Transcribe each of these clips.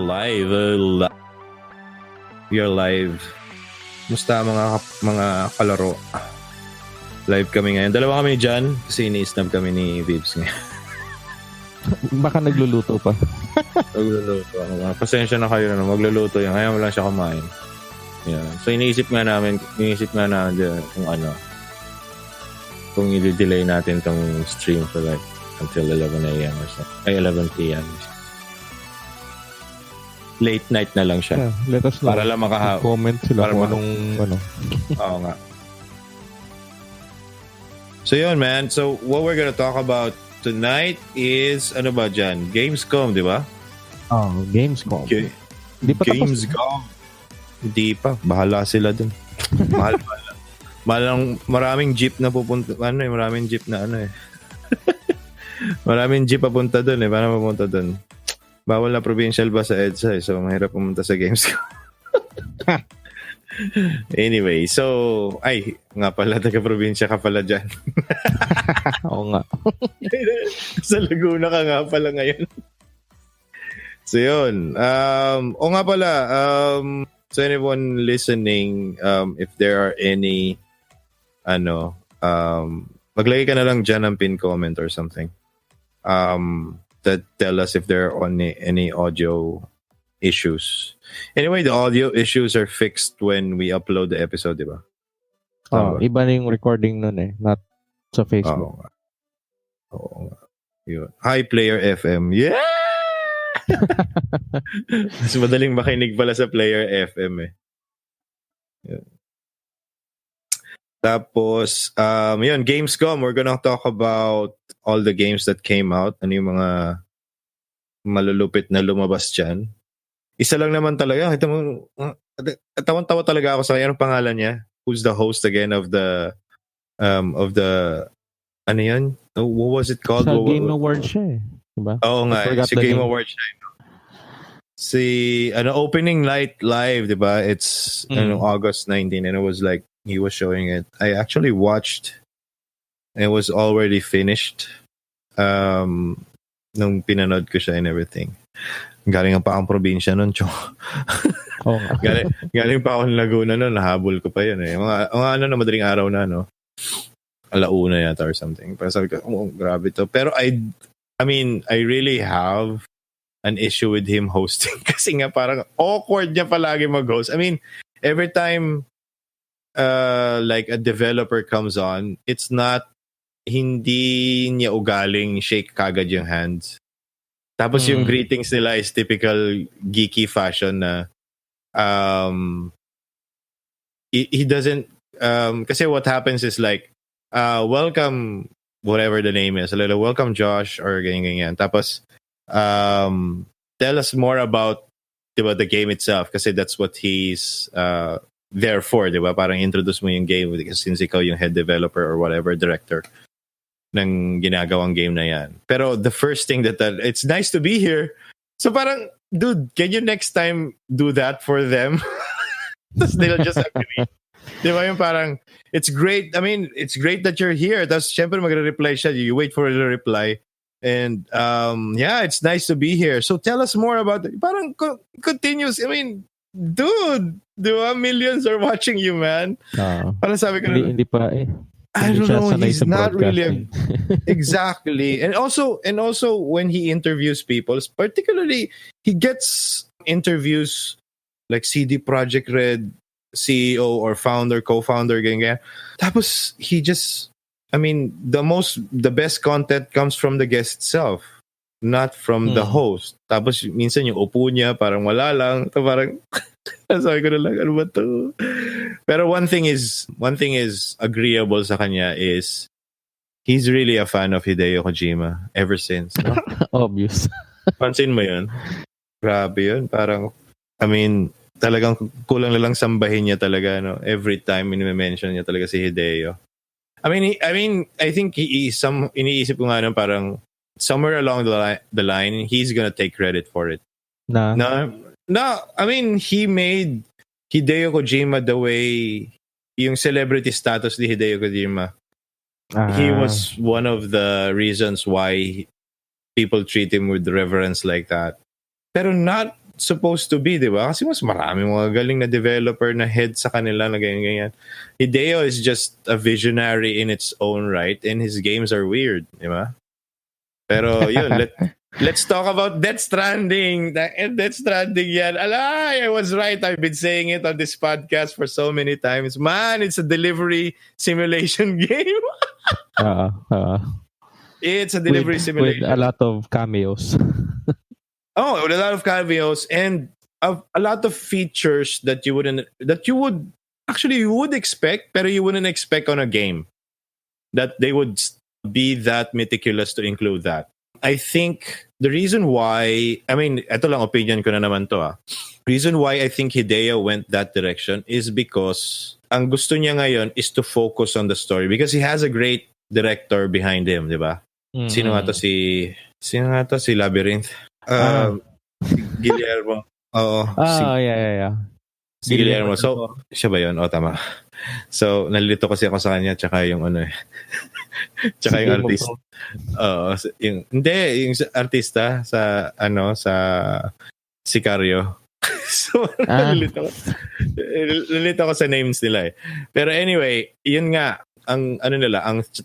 live. We are live. Musta mga kalaro? Live kami ngayon. Dalawa kami dyan kasi ini-snap kami ni VIVZ ngayon. Baka nagluluto pa. Nagluluto. Pasensya na kayo na magluluto yan. Ngayon wala siya kumain. Yeah. So iniisip nga namin dyan kung i-delay natin tong stream for like until 11 a.m. or so. Ay, 11 p.m. Late night na lang siya. Yeah, let us know. Para lang comment sila kung anong ano. Oo nga. So yun, man. So what we're gonna talk about tonight is ano ba dyan? Gamescom, di ba? Oh, Gamescom. Di pa Gamescom. Hindi pa. Bahala sila dun. Maraming jeep na pupunta. Maraming jeep na maraming jeep papunta dun Para mapunta dun. Bawal na provincial ba sa EDSA so mahirap pumunta sa Gamescom. Anyway, so nga pala taga-probinsya ka pala dyan. Oo nga. Sa Laguna ka nga pala ngayon. So yun. O nga pala, so anyone listening, if there are any maglagay ka na lang dyan ng pin comment or something. That tell us if there are any audio issues. Anyway, the audio issues are fixed when we upload the episode, di ba? Iba na yung recording nun not sa Facebook. Oo nga. Yun. Hi, Player FM. Yeah! Mas madaling makinig pala sa Player FM Yeah. Tapos, yun, Gamescom, we're gonna talk about all the games that came out. Ano yung mga malulupit na lumabas dyan. Isa lang naman talaga. Tawan-tawa talaga ako sa kanya. Anong pangalan niya? Who's the host again of the ano yun? What was it called? Sa Game Awards siya diba? Oo nga. Si Game Awards siya. Si opening night live, diba? It's August 19 and it was like he was showing it. I actually watched. It was already finished. Nung pinanood ko siya and everything. Galing pa ang probinsya nun, Cho. Oh. galing pa ako ng Laguna nun, nahabol ko pa yun Mga madaling araw na, alauna yata or something. Pero sabi ko, grabe to. Pero I mean, I really have an issue with him hosting kasi nga parang awkward niya palagi mag-host. I mean, every time like a developer comes on, it's not hindi niya ugaling shake kagad yung hands. Tapos yung greetings nila is typical geeky fashion na he doesn't kasi what happens is like welcome whatever the name is, welcome Josh or ganyan. Tapos tell us more about diba, the game itself kasi that's what he's there for, diba? Parang introduce mo yung game since ikaw yung head developer or whatever director ng ginagawang game na yan. Pero the first thing that it's nice to be here. So parang, dude, can you next time do that for them? They'll just agree. Diba yung parang, it's great. I mean, it's great that you're here. Tapos syempre magre-reply siya. You wait for the reply. And yeah, it's nice to be here. So tell us more about it. Parang continuous. I mean, dude, diba? Millions are watching you, man. Parang sabi ko hindi pa I don't know. He's not really exactly. And also when he interviews people, particularly he gets interviews like CD Projekt Red CEO or founder, co-founder, ganyan. Tapos he just, I mean, the best content comes from the guest itself, not from the host. Tapos minsan yung upo niya parang wala lang. Parang sabi ko na lang, ano ba to? Pero one thing is agreeable sa kanya is he's really a fan of Hideo Kojima ever since. No? Obvious. Pansin mo yun? Grabe yun. Parang, I mean, talagang kulang na lang sambahin niya talaga, no? Every time ini-mention niya talaga si Hideo. I mean, I think iniisip ko nga parang somewhere along the line, he's gonna take credit for it. No, I mean, he made Hideo Kojima the way yung celebrity status ni Hideo Kojima. He was one of the reasons why people treat him with reverence like that. Pero not supposed to be, di ba? Kasi mas marami mga galing na developer na head sa kanila na ganyan. Hideo is just a visionary in its own right and his games are weird, di ba? Pero yun, let's talk about Death Stranding. Death Stranding yan. Alay, I was right. I've been saying it on this podcast for so many times. Man, it's a delivery simulation game. It's a delivery simulation. With a lot of cameos. With a lot of cameos and a lot of features that you would expect, pero you wouldn't expect on a game. That they would be that meticulous to include that. I think the reason why, ito lang opinion ko na naman to reason why I think Hideo went that direction is because ang gusto niya ngayon is to focus on the story because he has a great director behind him, di ba? Mm-hmm. Sino nga to si Labyrinth? Guillermo. Oo. Yeah. Si Guillermo. So, siya ba yun? Tama. So, nalilito kasi ako sa kanya tsaka yung tsaka yung artist. Yung artista sa Sicario. So, nalilito ko sa names nila eh. Pero anyway, yun nga, ang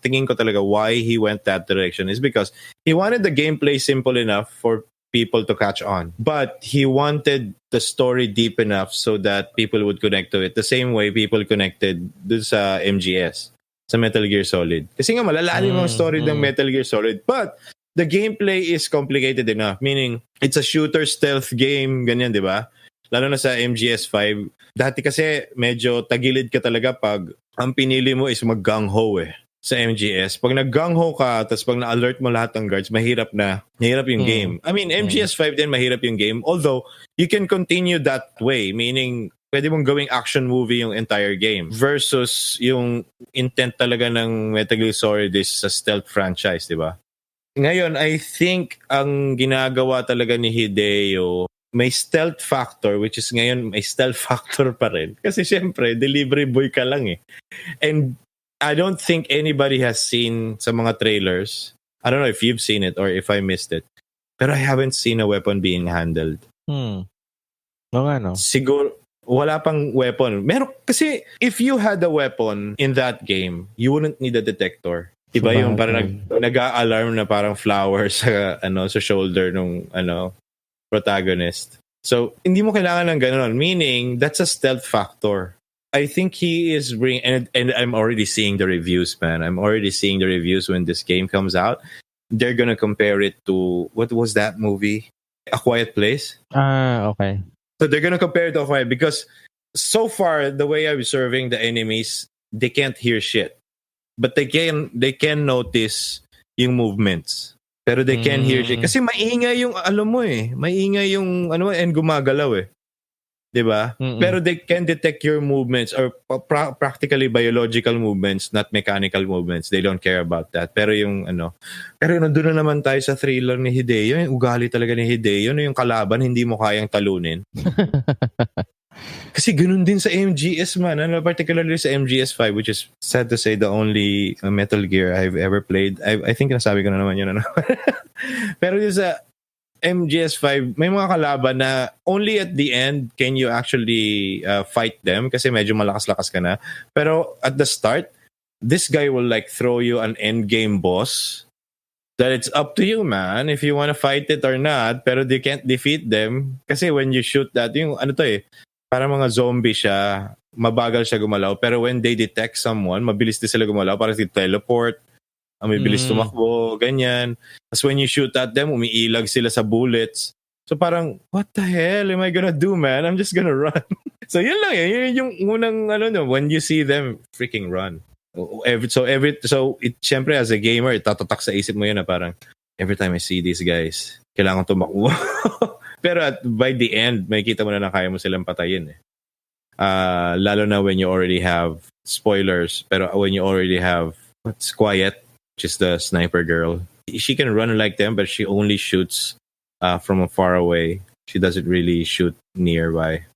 tingin ko talaga why he went that direction is because he wanted the gameplay simple enough for people to catch on. But he wanted the story deep enough so that people would connect to it the same way people connected dun sa MGS, sa Metal Gear Solid. Kasi nga malalalim ang story ng Metal Gear Solid. But the gameplay is complicated enough. Meaning, it's a shooter stealth game, ganyan, di ba? Lalo na sa MGS 5. Dati kasi medyo tagilid ka talaga pag ang pinili mo is mag-gung-ho sa MGS. Pag nag-gung-ho ka, tapos pag na-alert mo lahat ng guards, mahirap yung game. MGS 5 din mahirap yung game. Although, you can continue that way. Meaning, pwede mong gawing action movie yung entire game. Versus yung intent talaga ng Metal Gear Solid is sa stealth franchise, di ba? Ngayon, I think ang ginagawa talaga ni Hideo, may stealth factor, which is ngayon may stealth factor pa rin. Kasi syempre, delivery boy ka lang eh. And I don't think anybody has seen sa mga trailers. I don't know if you've seen it or if I missed it. Pero I haven't seen a weapon being handled. Siguro, wala pang weapon. Meron, kasi if you had a weapon in that game, you wouldn't need a detector. Iba yung parang nag-a-alarm na parang flower sa shoulder nung protagonist. So, hindi mo kailangan ng gano'n. Meaning, that's a stealth factor. I think he is bringing... And I'm already seeing the reviews, man. I'm already seeing the reviews when this game comes out. They're gonna compare it to... What was that movie? A Quiet Place? Okay. So, they're gonna compare it to A Quiet... Because so far, the way I'm observing the enemies, they can't hear shit. But they can notice yung movements. Pero they can hear shit. Kasi maingay yung, maingay yung, and gumagalaw eh. Diba? Pero they can detect your movements or practically biological movements, not mechanical movements. They don't care about that. Pero yung, pero nandun na naman tayo sa thriller ni Hideo. Yung ugali talaga ni Hideo, yung kalaban, hindi mo kayang talunin. Kasi ganun din sa MGS, man. Particularly sa MGS 5, which is sad to say the only Metal Gear I've ever played. I think nasabi ko na naman yun. Pero yung sa MGS 5, may mga kalaban na only at the end can you actually fight them kasi medyo malakas-lakas ka na. Pero at the start, this guy will like throw you an endgame boss that it's up to you, man, if you want to fight it or not. Pero they can't defeat them kasi when you shoot that, yung para mga zombie siya, mabagal siya gumalaw. Pero when they detect someone, mabilis din sila gumalaw. Parang si teleport, mabilis tumakbo, ganyan. Tapos when you shoot at them, umiilag sila sa bullets. So parang, what the hell am I gonna do, man? I'm just gonna run. So yun lang yun yung unang, when you see them, freaking run. So syempre as a gamer, itatatak sa isip mo yun na parang, every time I see these guys, kailangan tumakbo. Pero by the end, makikita mo na kaya mo silang patayin eh. Lalo na when you already have spoilers, pero when you already have what's Quiet, which is the sniper girl. She can run like them, but she only shoots from far away. She doesn't really shoot nearby.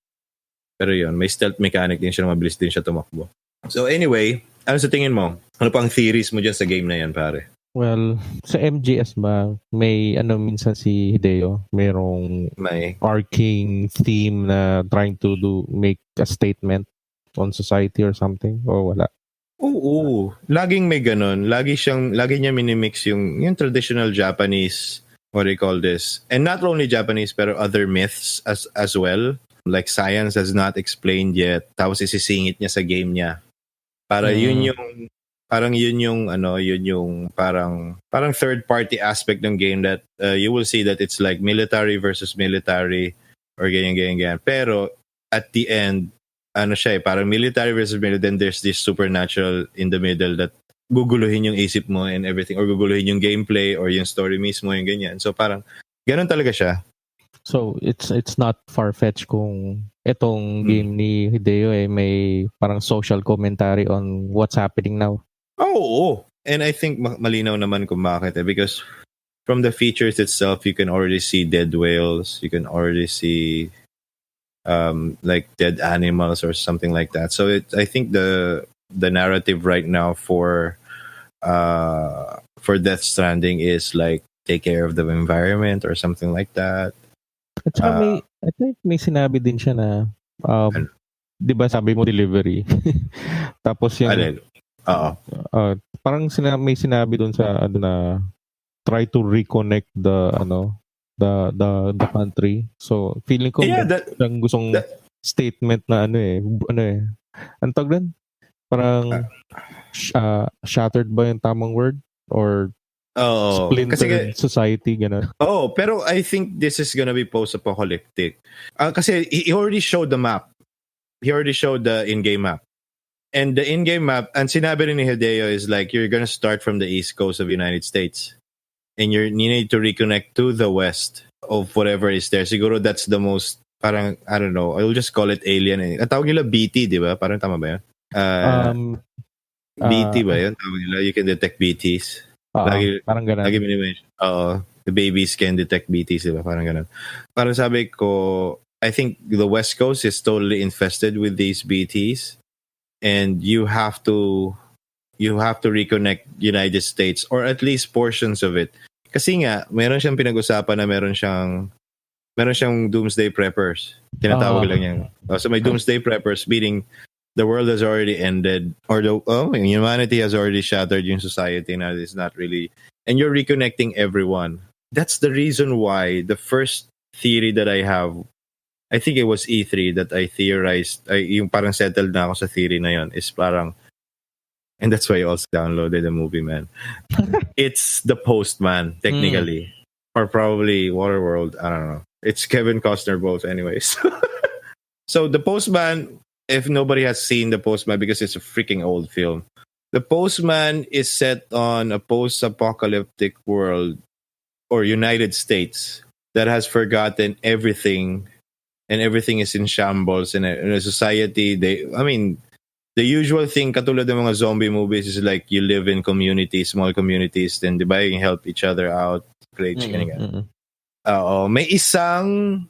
Pero yun, may stealth mechanic din siya, mabilis din siya tumakbo. So anyway, ano sa tingin mo? Ano pang theories mo dyan sa game na yan, pare? Well, sa MGS ba, may minsan si Hideo, merong May arcing theme na trying to make a statement on society or something, o wala? Oo, laging may ganun. Lagi niya minimix yung traditional Japanese, what do you call this? And not only Japanese, pero other myths as well. Like science has not explained yet. Tapos isisingit niya sa game niya. Para yun yung parang third party aspect ng game that you will see that it's like military versus military or ganyan. Pero at the end, siya parang military versus military, then there's this supernatural in the middle that guguluhin yung isip mo and everything, or guguluhin yung gameplay or yung story mismo, yung ganyan. So parang ganun talaga siya. So it's not far-fetched kung itong game ni Hideo may parang social commentary on what's happening now. Oh. And I think malinaw naman kung bakit because from the features itself, you can already see dead whales, you can already see like dead animals or something like that. So I think the narrative right now for Death Stranding is like take care of the environment or something like that. At saka I think may sinabi din siya na, di ba sabi mo delivery? Tapos yung, parang may sinabi dun sa, na, try to reconnect the country. So, feeling ko, ang gustong statement na ang tawag doon? Parang, shattered ba yung tamang word? Or, splintered society, gano'n. Pero I think this is gonna be post-apocalyptic. Kasi he already showed the map. He already showed the in-game map. And the in-game map, and sinabi rin ni Hideo is like, you're gonna start from the east coast of the United States. And you need to reconnect to the west of whatever is there. Siguro that's the most, parang, I don't know, I'll just call it alien. Ang tawag nila BT, di ba? Parang tama ba yun? BT ba yun? Tawag nila, you can detect BTs. Parang ganun. Lagi minimension. The babies can detect BTs, diba? Parang ganun. Parang sabi ko, I think the West Coast is totally infested with these BTs, and you have to reconnect United States or at least portions of it. Kasi nga, meron siyang pinag-usapan na meron siyang doomsday preppers. Tinatawag lang yan. So may doomsday preppers, meaning the world has already ended, or humanity has already shattered yung society now. It's not really, and you're reconnecting everyone. That's the reason why the first theory that I have, I think it was E3 that I theorized, yung parang settled na ako sa theory na yun, is parang, and that's why I also downloaded the movie, man. It's the Postman, technically. Or probably Waterworld, I don't know. It's Kevin Costner both anyways. So the Postman, if nobody has seen The Postman, because it's a freaking old film, The Postman is set on a post-apocalyptic world or United States that has forgotten everything, and everything is in shambles. In a society, the usual thing, katulad ng mga zombie movies, is like you live in communities, small communities, then diba, you can help each other out. May isang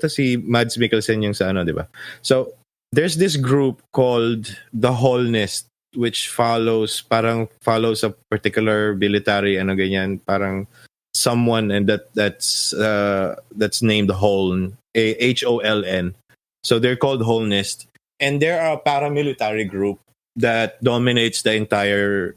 si Mads Mikkelsen yung sa diba? So there's this group called the Wholeness, which follows a particular military ganyan, parang someone, and that's named Holn, HOLN. So they're called Wholeness, and they're a paramilitary group that dominates the entire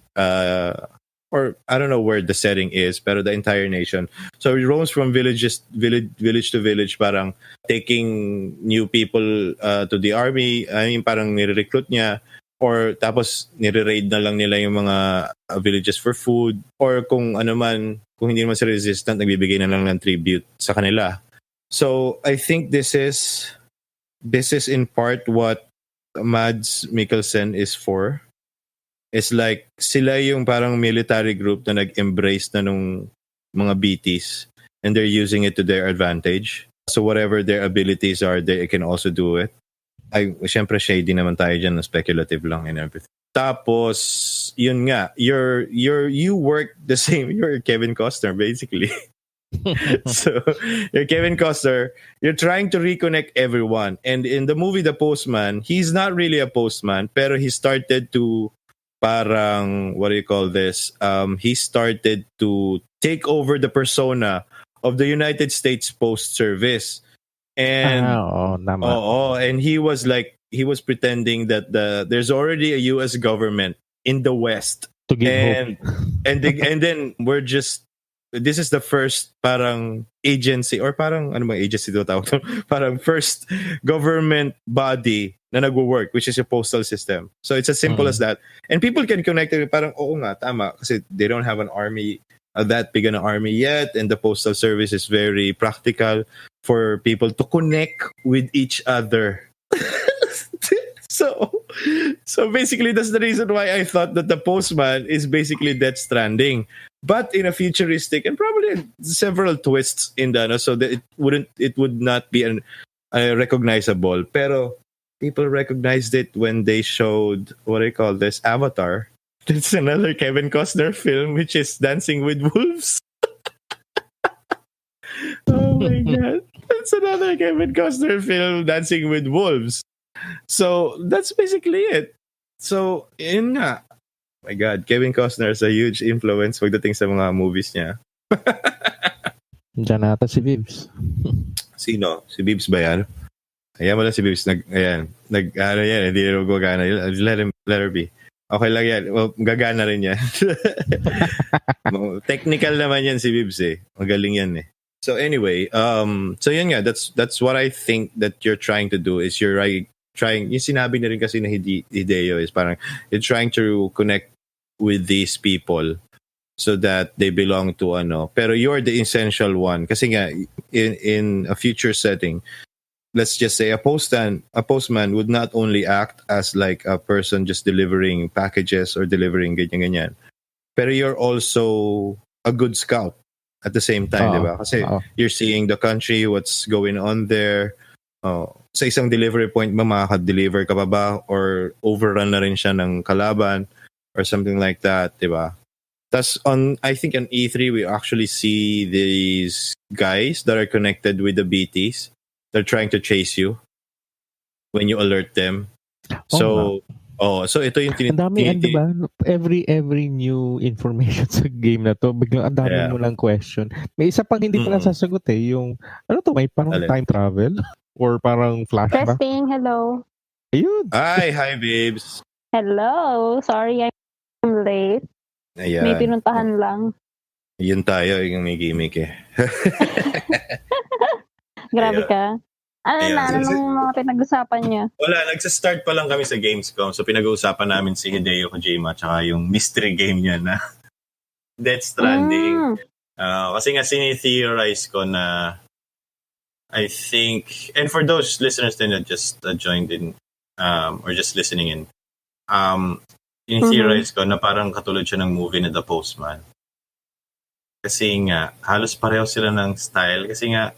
or I don't know where the setting is, pero the entire nation. So it roams from village to village, parang taking new people to the army. I mean, parang nire-recruit niya, or tapos nire-raid na lang nila yung mga villages for food, or kung hindi naman sila resistant, nagbibigay na lang ng tribute sa kanila. So I think this is in part what Mads Mikkelsen is for. It's like sila yung parang military group na nag-embrace na nung mga BTs, and they're using it to their advantage. So whatever their abilities are, they can also do it. Syempre shady naman tayo dyan, speculative lang and everything. Tapos, yun nga, you work the same, you're Kevin Costner basically. So, you're Kevin Costner, you're trying to reconnect everyone. And in the movie The Postman, he's not really a postman, pero he started to parang, what do you call this? He started to take over the persona of the United States Post Service. And and he was pretending that there's already a US government in the West to give hope. And then we're just, this is the first parang agency or parang ano bang agency to tawag to? Parang first government body na nagwo-work, which is a postal system. So it's as simple as that. And people can connect it, parang oo nga, tama, kasi they don't have an army, that big an army yet, and the postal service is very practical for people to connect with each other. So basically that's the reason why I thought that the postman is basically Death Stranding, but in a futuristic and probably several twists in the so that it would not be recognizable. Pero people recognized it when they showed, what I call this, Avatar. It's another Kevin Costner film, which is Dancing with Wolves. Oh my god. It's another Kevin Costner film, Dancing with Wolves. So that's basically it. So, yun nga. My god, Kevin Costner is a huge influence pagdating sa mga movies niya. Diyan nata si VIVZ. Sino? Si VIVZ ba yan? Ayan mo lang si VIVZ. Hindi rin gagana. Let her be. Okay lang yan. Well, gagana rin yan. Technical naman yan si VIVZ eh. Magaling yan eh. So anyway, so yun nga, that's what I think that you're trying to do is you're trying, yung sinabi na rin kasi na Hideo is parang you're trying to connect with these people so that they belong to pero you're the essential one kasi nga in a future setting, let's just say a postman would not only act as like a person just delivering packages or delivering ganyan, pero you're also a good scout at the same time, diba? Kasi you're seeing the country, what's going on there. Sa isang delivery point ba, makaka-deliver ka pa ba? Or overrun na rin siya ng kalaban or something like that, diba? Tas I think on E3, we actually see these guys that are connected with the BTs. They're trying to chase you when you alert them. So ito yung ang dami, diba? Every new information sa game na to, biglang ang dami mo lang question. May isa pang hindi pala sasagot eh, yung, may parang time travel? Or parang flashback? Testing, hello. Ayun. Hi babes. Hello, sorry I'm late. Ayan. May pinuntahan lang. Yun tayo, yung may gimmick eh. Grabe ka. Ano mga pinag-usapan niya? Wala, nagsa-start pa lang kami sa Gamescom. So pinag-uusapan namin si Hideo Kojima tsaka yung mystery game niya na Death Stranding. Kasi nga sini-theorize ko na I think, and for those listeners din that just joined in or just listening in, in-theorize ko na parang katulad siya ng movie na The Postman. Kasi nga, halos pareho sila ng style. Kasi nga,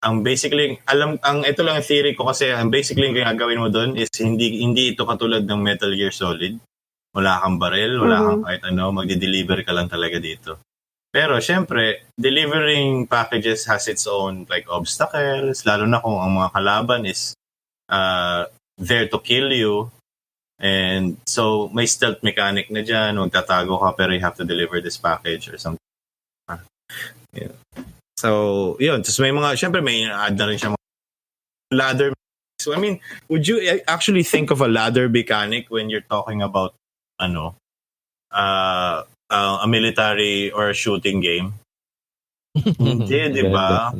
ito lang ang theory ko kasi ang basically yung gagawin mo doon is hindi ito katulad ng Metal Gear Solid. Wala kang baril, wala kang kahit magde-deliver ka lang talaga dito. Pero syempre, delivering packages has its own like obstacles, lalo na kung ang mga kalaban is there to kill you. And so may stealth mechanic na dyan, magtatago ka pero you have to deliver this package or something. Yeah. So, yun. Tapos may syempre may add na rin siya mga ladder. So, I mean, would you actually think of a ladder mechanic when you're talking about, a military or a shooting game? Hindi, di ba?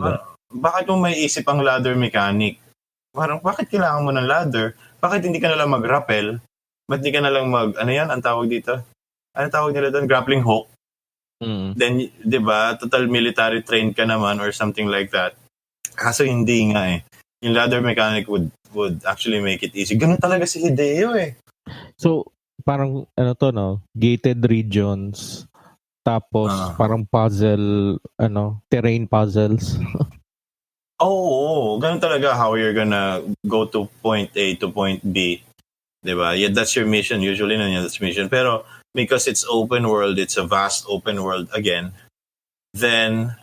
Bakit mo may isip ang ladder mechanic? Parang, bakit kailangan mo ng ladder? Bakit hindi ka nalang mag-rappel? Ba't hindi ka nalang ang tawag dito? Ano tawag nila doon? Grappling hook? Then, di ba, total military trained ka naman or something like that. Kaso hindi nga eh. Yung ladder mechanic would actually make it easy. Ganun talaga si Hideo eh. So, parang, gated regions, tapos parang puzzle, terrain puzzles. Ganun talaga how you're gonna go to point A to point B. Di ba? Yeah, that's your mission. Usually, that's mission. Pero, because it's open world, it's a vast open world again, then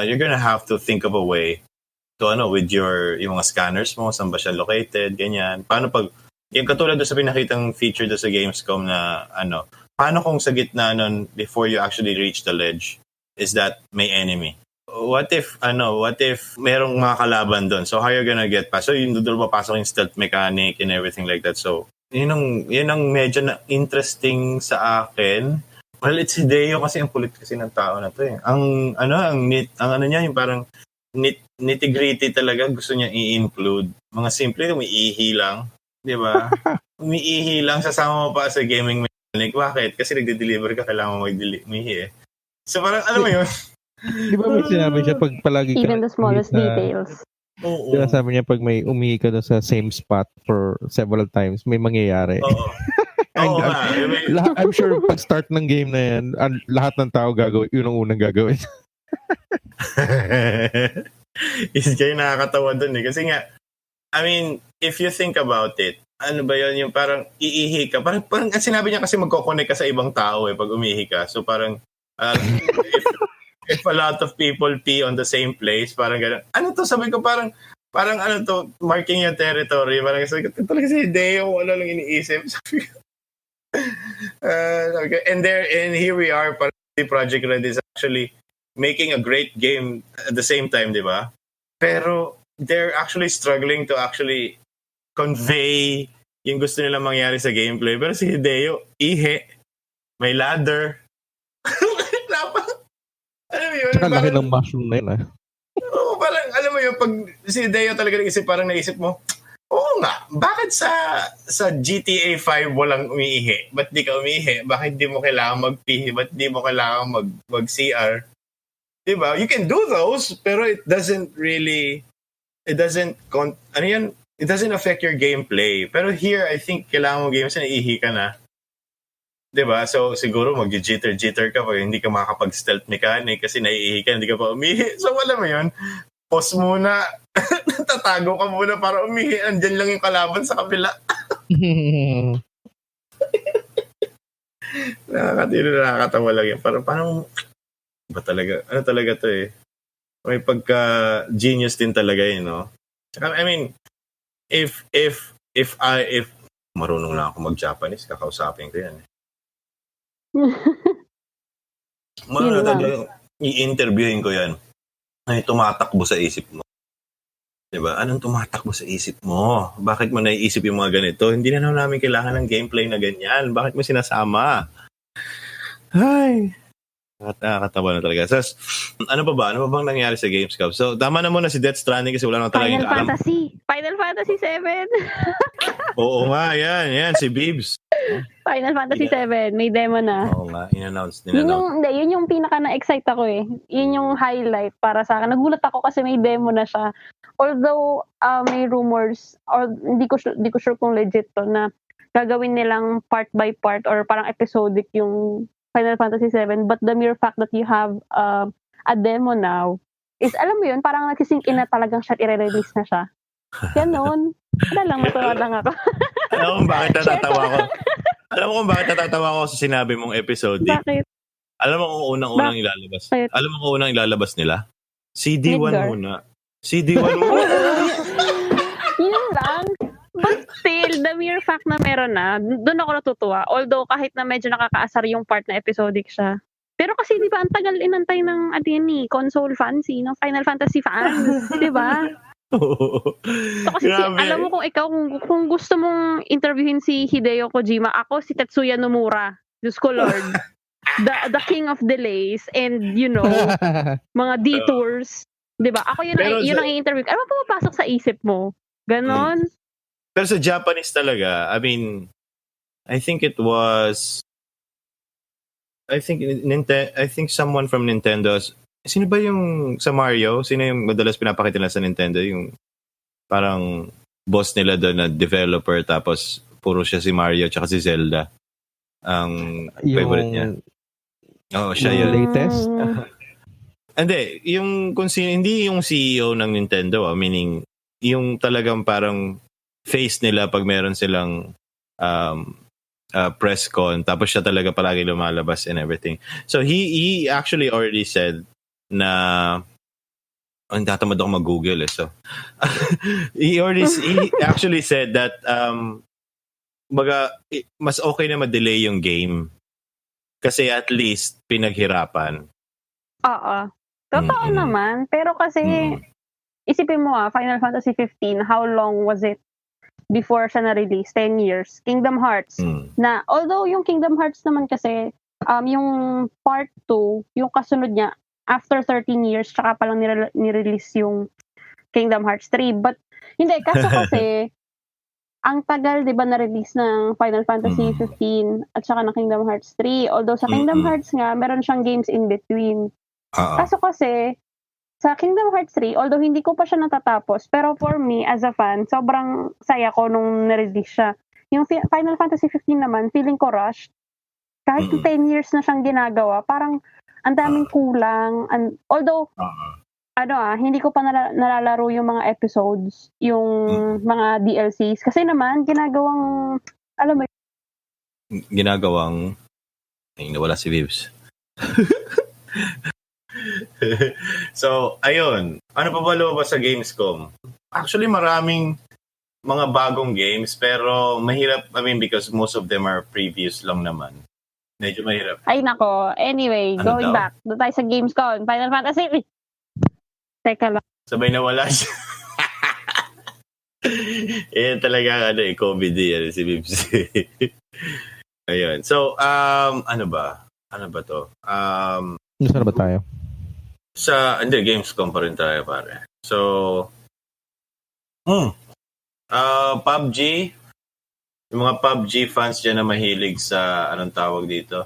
you're gonna have to think of a way to with yung mga scanners mo, saan ba siya located, ganyan. Paano pag yung katulad doon sa pinakitang feature doon sa Gamescom na paano kung sa gitna nun, before you actually reach the ledge, is that may enemy? What if merong mga kalaban doon? So how you gonna get past? So yung doon papasok yung stealth mechanic and everything like that. So yun ang medyo na interesting sa akin. Well, it's Hideo kasi ang kulit kasi ng tao na to eh. Ang niya yung parang nitty-gritty talaga gusto niya i-include. Mga simple, umiihi lang. Di ba? Umiihi lang, sasama mo pa sa gaming mechanic. Bakit? Kasi nagde-deliver ka, kailangan mo umihi eh. So parang, alam mo yun? Di ba may sinabi siya pag palagi ka... Even the smallest details. Oo. Di ba sabi niya pag may umihi ka doon sa same spot for several times, may mangyayari. Oo. Oo nga. I'm sure pag start ng game na yan, lahat ng tao gagawin, yun ang unang gagawin. Is kayo nakakatawa dun eh. Kasi nga, I mean, if you think about it, ano ba yun, yung parang iihi ka. Parang sinabi niya kasi magkoconnect ka sa ibang tao eh pag umihi ka. So parang, if a lot of people pee on the same place, parang gano'n. Ano to? Sabi ko parang ano to, marking your territory. Parang sabi ko, talaga si Hideo, wala lang iniisip. Sabi ko, and here we are, parang the Project Red is actually making a great game at the same time, di ba? Pero they're actually struggling to actually convey yung gusto nila mangyari sa gameplay. Pero si Hideo, may ladder. Alam mo yun? Tsaka laki ng mushroom na yun, ah. Oo, parang, alam mo yun, pag si Hideo talaga naisip, parang naisip mo, oo nga, bakit sa GTA 5 walang umiihi? Ba't di ka umiihi? Bakit di mo kailangan mag-pee? Ba't di mo kailangan mag-CR? Diba? You can do those, pero it doesn't affect your gameplay. Pero here, I think, kailangan mo games na iihi ka na. Diba? So, siguro mag-jitter ka pag hindi ka makakapag-stealth mechanic kasi naiihi ka, hindi ka pa umihi. So, alam mo yun, pause muna. Tatago ka muna para umihi. Andyan lang yung kalaban sa kabila. Nakakatawa lang yan. Parang ba talaga? Ano talaga to eh? May pagka-genius din talaga yun, no? I mean, if marunong lang ako mag-Japanese, kakausapin ko yan eh. I-interviewin ko yan. Ay, tumatakbo sa isip mo. Diba? Anong tumatakbo sa isip mo? Bakit mo naiisip yung mga ganito? Hindi na namin kailangan ng gameplay na ganyan. Bakit mo sinasama? Ay, nakakatawa na talaga. So, ano pa ba? Ano pa bang nangyari sa Gamescom? So, tama na muna si Death Stranding kasi wala nang talagang alam. Final Fantasy 7. Oo nga, yan. Si Bibs. Final Fantasy 7. May demo na. Oo nga, in-announce. Yun yung pinaka na-excite ako eh. Yun yung highlight para sa akin. Nagulat ako kasi may demo na siya. Although, may rumors, or hindi ko sure kung legit to, na gagawin nilang part by part or parang episodic yung Final Fantasy 7, but the mere fact that you have a demo now is, alam mo yun, parang nagsisink in na talagang siya, i-release na siya. Ganon. Natuwa lang ako. Alam mo kung bakit natatawa ako sa sinabi mong episode? Bakit? Alam mo kung unang ilalabas? Bakit? Alam mo kung unang ilalabas nila? CD1 muna. CD1 muna. Yun lang. But still, the mere fact na meron na, doon ako natutuwa. Although, kahit na medyo nakakaasar yung part na episodic siya. Pero kasi, di ba, ang tagal inantay ng console fans, no? Final Fantasy fans, di ba? So, kasi alam mo kung ikaw, kung gusto mong interviewin si Hideo Kojima, ako si Tetsuya Nomura. Diyos ko, Lord. The king of delays and, mga detours. Di ba? Ako yun ang i-interview. Ano ba pumapasok sa isip mo? Ganon. Pero sa Japanese talaga, I mean, I think someone from Nintendo. Sino ba yung sa Mario? Sino yung madalas pinapakita nila sa Nintendo? Yung parang boss nila doon na developer, tapos puro siya si Mario tsaka si Zelda. Ang favorite niya. Oh, siya yun. Latest? Hindi, hindi yung CEO ng Nintendo, meaning yung talagang parang face nila pag meron silang press con, tapos siya talaga palagi lumalabas and everything. So he actually already said na tatamad ako mag-Google so he actually said that mas okay na ma-delay yung game. Kasi at least pinaghirapan. Oo. Totoo naman. Pero kasi, isipin mo Final Fantasy 15, how long was it before siya na-release? 10 years. Kingdom Hearts. Na, although yung Kingdom Hearts naman kasi, yung part 2, yung kasunod niya, after 13 years, tsaka palang nirelease yung Kingdom Hearts 3. But, hindi, kaso kasi, ang tagal, di ba, na-release ng Final Fantasy 15 at saka ng Kingdom Hearts 3. Although sa Kingdom Hearts nga, meron siyang games in between. Kaso kasi, sa Kingdom Hearts 3, although hindi ko pa siya natatapos, pero for me, as a fan, sobrang saya ko nung na-release siya. Yung Final Fantasy 15 naman, feeling ko rushed. Kahit 10 years na siyang ginagawa, parang ang daming kulang. Although, hindi ko pa nalalaro yung mga episodes, yung mga DLCs. Kasi naman, ginagawang, alam mo ginagawang, nawala si VIVZ. So, ayun. Ano pa ba lumabas sa Gamescom? Actually, maraming mga bagong games, pero mahirap, because most of them are previews lang naman. Medyo mahirap. Ay, nako. Anyway, going back. Doon tayo sa Gamescom. Final Fantasy. Teka lang. Sabay nawala siya. Yan talaga, COVID si VIVZ. Ayun. So, ano ba? Ano ba to? Saan ba tayo? Hindi, Gamescom pa rin tayo, pare. So, PUBG. Yung mga PUBG fans dyan na mahilig sa, anong tawag dito?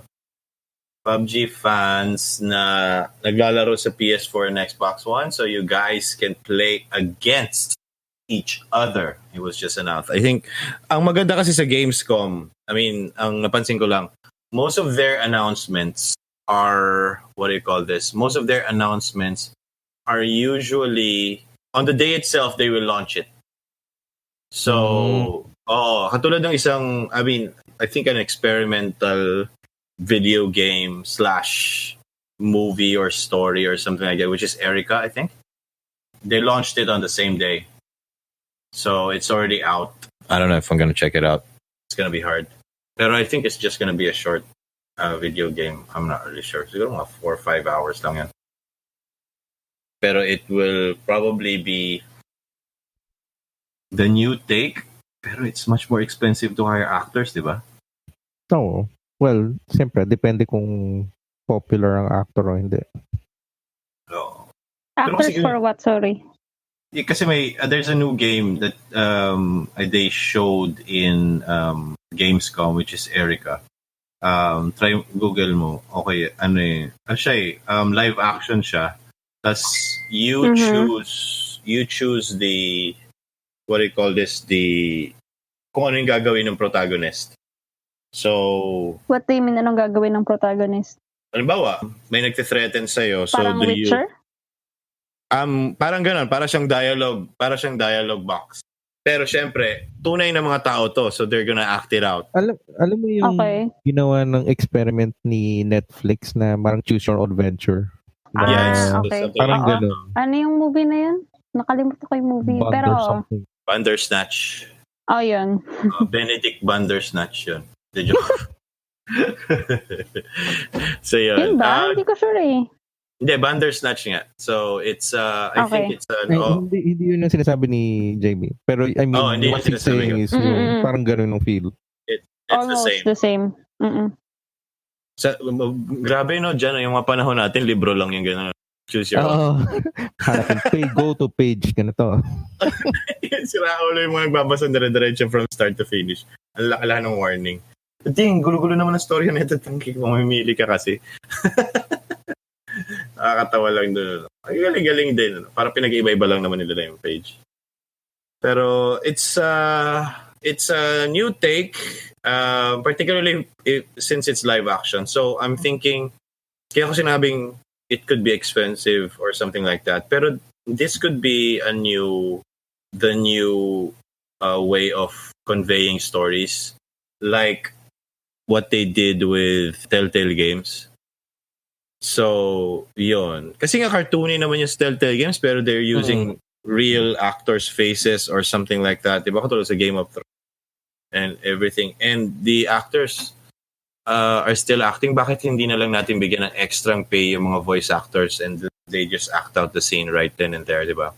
PUBG fans na naglalaro sa PS4 and Xbox One, so you guys can play against each other. It was just announced. I think, ang maganda kasi sa Gamescom, ang napansin ko lang, most of their announcements are, most of their announcements are usually, on the day itself, they will launch it. So, katulad ng isang, I think an experimental video game / movie or story or something like that, which is Erica, I think. They launched it on the same day. So it's already out. I don't know if I'm going to check it out. It's going to be hard. But I think it's just going to be a short video game. I'm not really sure. Siguro mga 4 or 5 hours lang yan. Pero it will probably be the new take. Pero it's much more expensive to hire actors, di ba? Oo. Well, siyempre, depende kung popular ang actor o hindi. Oo. Actors for what? Sorry. Kasi there's a new game that they showed in Gamescom, which is Erica. Try Google mo. Okay, live action siya. Tapos you choose the kung ano yung gagawin ng protagonist. So, what do you mean anong gagawin ng protagonist? Halimbawa, may nagte-threaten sa'yo. Parang so Witcher? Parang ganun. Para siyang dialogue box. Pero syempre, tunay na mga tao to. So they're gonna act it out. Alam mo yung ginawa ng experiment ni Netflix na parang choose your adventure. Yes. Okay. Parang ganun. Ano yung movie na yun? Nakalimutan ko yung movie. Bandersnatch. Oh, yun. Benedict Bandersnatch yun. The joke. So yun. Yun ba? Hindi ko sure eh. Hindi, Bandersnatch nga. So it's, I think it's hindi yun ang sinasabi ni JB. Pero what he's saying is parang ganun ng feel. It's almost the same. Grabe no, dyan, yung mga panahon natin, libro lang yung gano'n. Choose your own. Go to page, ganito. Sira ulo yung mga nagbabasa dire-diretso from start to finish. Ang laki ng warning. Ting, gulo-gulo naman ang story na ito. Tangki kung mamimili ka kasi. Nakakatawa lang doon. Ay, galing-galing din. Para pinag-iiba-iba lang naman nila yung page. Pero it's a new take, particularly since it's live action. So I'm thinking, kaya ko sinabing it could be expensive or something like that. Pero this could be the new way of conveying stories, like what they did with Telltale Games. So, yun. Kasi nga cartoony naman yung Telltale Games, pero they're using real actors' faces or something like that. Diba? Katulad sa Game of Thrones. and everything. And the actors are still acting. Bakit hindi na lang natin bigyan ng extra pay yung mga voice actors and they just act out the scene right then and there, di ba?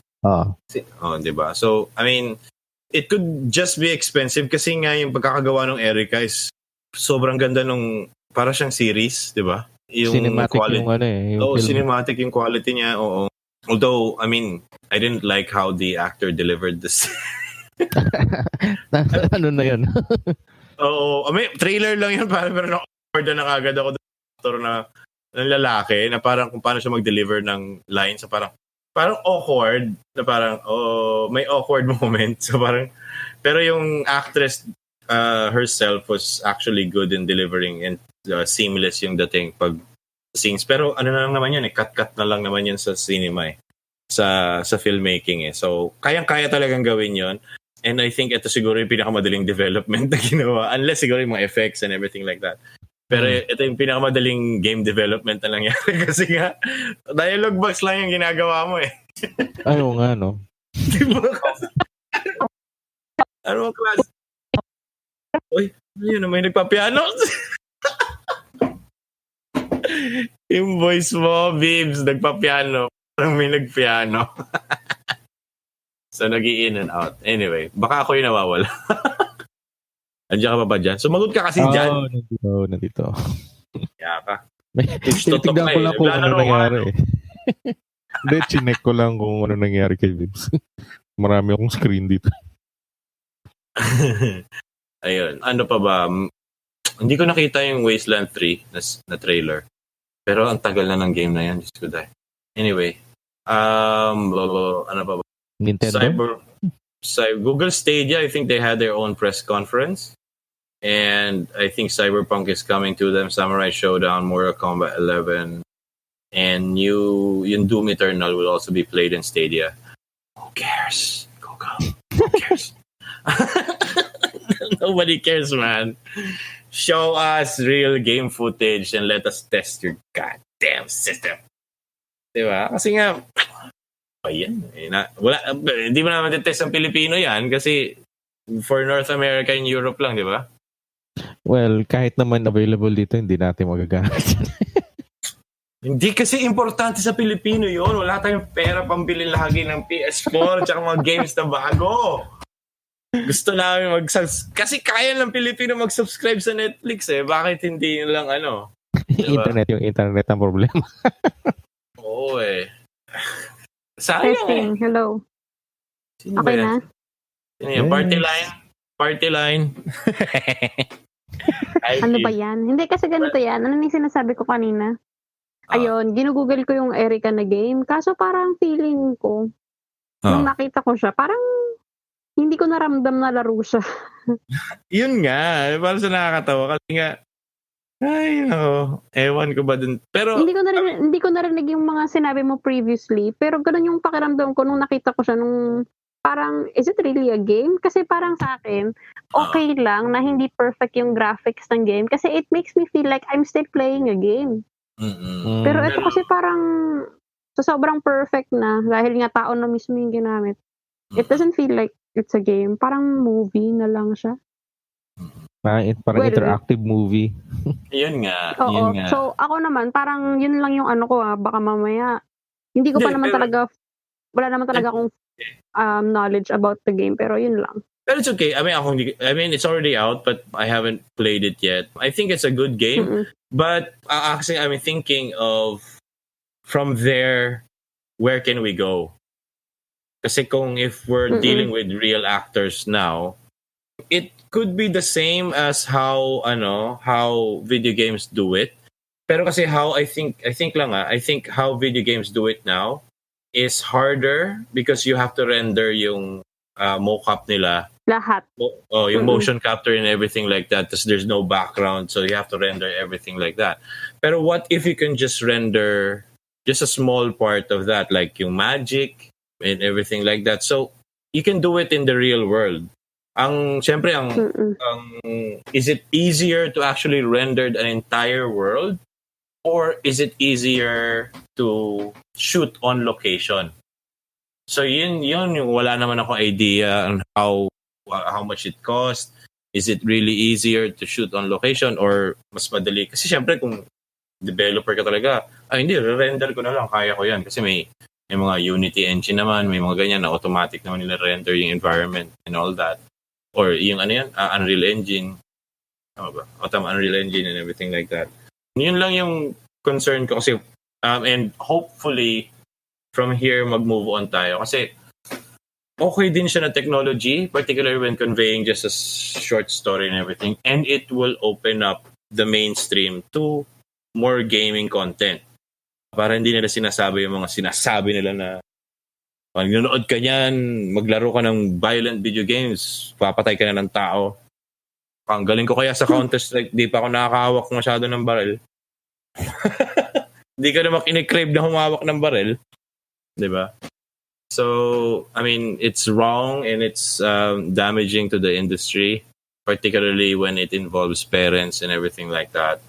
Di ba? So, I mean, it could just be expensive kasi nga yung pagkakagawa ng Erica is sobrang ganda nung para siyang series, di ba? Yung cinematic quality, yung cinematic yung quality niya, oo. Although, I mean, I didn't like how the actor delivered this. Ano na yun? Oo. I mean, trailer lang yun, pero na-awkward na kagad ako ng lalaki na parang kung paano siya mag-deliver ng lines. So parang awkward na parang, may awkward moment. So parang, pero yung actress herself was actually good in delivering and seamless yung dating pag scenes. Pero ano na lang naman yun cut na lang naman yun sa cinema sa filmmaking So, kayang-kaya talagang gawin yun. And I think ito siguro yung pinakamadaling development na ginawa. Unless siguro yung mga effects and everything like that. Pero ito yung pinakamadaling game development na nangyari kasi nga, dialogue box lang yung ginagawa mo Ayaw nga, no? Diba? Ano ang class? Uy, yun, may nagpapiano. Yung voice mo, VIVZ, nagpa-piano. Parang may nagpiano. So, nag-i-in and out. Anyway, baka ako yung nawawala. Andiyan ka pa ba dyan? Sumagot ka kasi dyan. Nandito. Kaya ka. Titignan ko lang kung ano nangyari. Hindi, chinek ko lang kung ano nangyari kay VIVZ. Marami akong screen dito. Ayun. Ano pa ba? Hindi ko nakita yung Wasteland 3 na trailer. Pero ang tagal na ng game na yan. Diyos ko dahil. Anyway. Ano pa ba? Nintendo? Google Stadia, I think they had their own press conference. And I think Cyberpunk is coming to them. Samurai Showdown, Mortal Kombat 11. And yung Doom Eternal will also be played in Stadia. Who cares? Go. Who cares? Nobody cares, man. Show us real game footage and let us test your goddamn system. Diba? Kasi nga, yan. Hindi mo naman test ang Pilipino yan kasi for North America and Europe lang, di ba? Well, kahit naman available dito, hindi natin magagamit. Hindi kasi importante sa Pilipino yun. Wala tayong pera pambili lagi ng PS4 at mga games na bago. Gusto namin kasi kaya ng Pilipino mag-subscribe sa Netflix Bakit hindi lang Diba? Yung internet ang problema. Oo sayang Testing. Hello. Sino okay ba yan? na? Sino yan? Party line. Ano ba yan? Hindi kasi ganito yan. Ano yung sinasabi ko kanina? Ayun, ginugoogle ko yung Erica na game. Kaso parang feeling ko, nung nakita ko siya, parang hindi ko naramdam na laro siya. Yun nga. Parang sa nakakatawa. Kasi nga, ewan ko ba dun. Pero, hindi ko narinig yung mga sinabi mo previously. Pero ganun yung pakiramdam ko nung nakita ko siya nung parang, is it really a game? Kasi parang sa akin, okay lang na hindi perfect yung graphics ng game. Kasi it makes me feel like I'm still playing a game. Mm-mm. Pero ito kasi parang sa sobrang perfect na dahil nga tao na mismo yung ginamit. It doesn't feel like it's a game. Parang movie na lang siya. Parang interactive movie. Yun nga. Oo. So, ako naman, parang yun lang yung ko baka mamaya. Hindi ko pa naman talaga, wala naman talaga akong knowledge about the game, pero yun lang. But it's okay. I mean, it's already out, but I haven't played it yet. I think it's a good game. Mm-hmm. But actually, I'm thinking of from there, where can we go? Kasi if we're dealing with real actors now, it could be the same as how video games do it. Pero kasi I think how video games do it now is harder because you have to render yung mocap nila. Lahat. Yung motion capture and everything like that. There's no background, so you have to render everything like that. Pero what if you can just render just a small part of that, like yung magic and everything like that? So you can do it in the real world. Is it easier to actually render an entire world, or is it easier to shoot on location? So yun yung wala naman ako idea on how much it costs. is it really easier to shoot on location or mas madali? Kasi syempre kung developer ka talaga, hindi, re-render ko na lang, kaya ko yan. Kasi may mga Unity engine naman, may mga ganyan na automatic naman nila render yung environment and all that. Or yung Unreal Engine. Unreal Engine and everything like that. Yun lang yung concern ko kasi and hopefully from here mag-move on tayo kasi okay din siya na technology, particularly when conveying just a short story and everything, and it will open up the mainstream to more gaming content. Para hindi nila sinasabi yung mga sinasabi nila na pag nanonood ka niyan, maglaro ka ng violent video games, papatay ka na ng tao. Ang galing ko kaya sa Counter-Strike, di pa ako nakakahawak masyado ng baril. Di ka naman kinikrave na humawak ng baril. Diba? So, I mean, it's wrong and it's damaging to the industry, particularly when it involves parents and everything like that.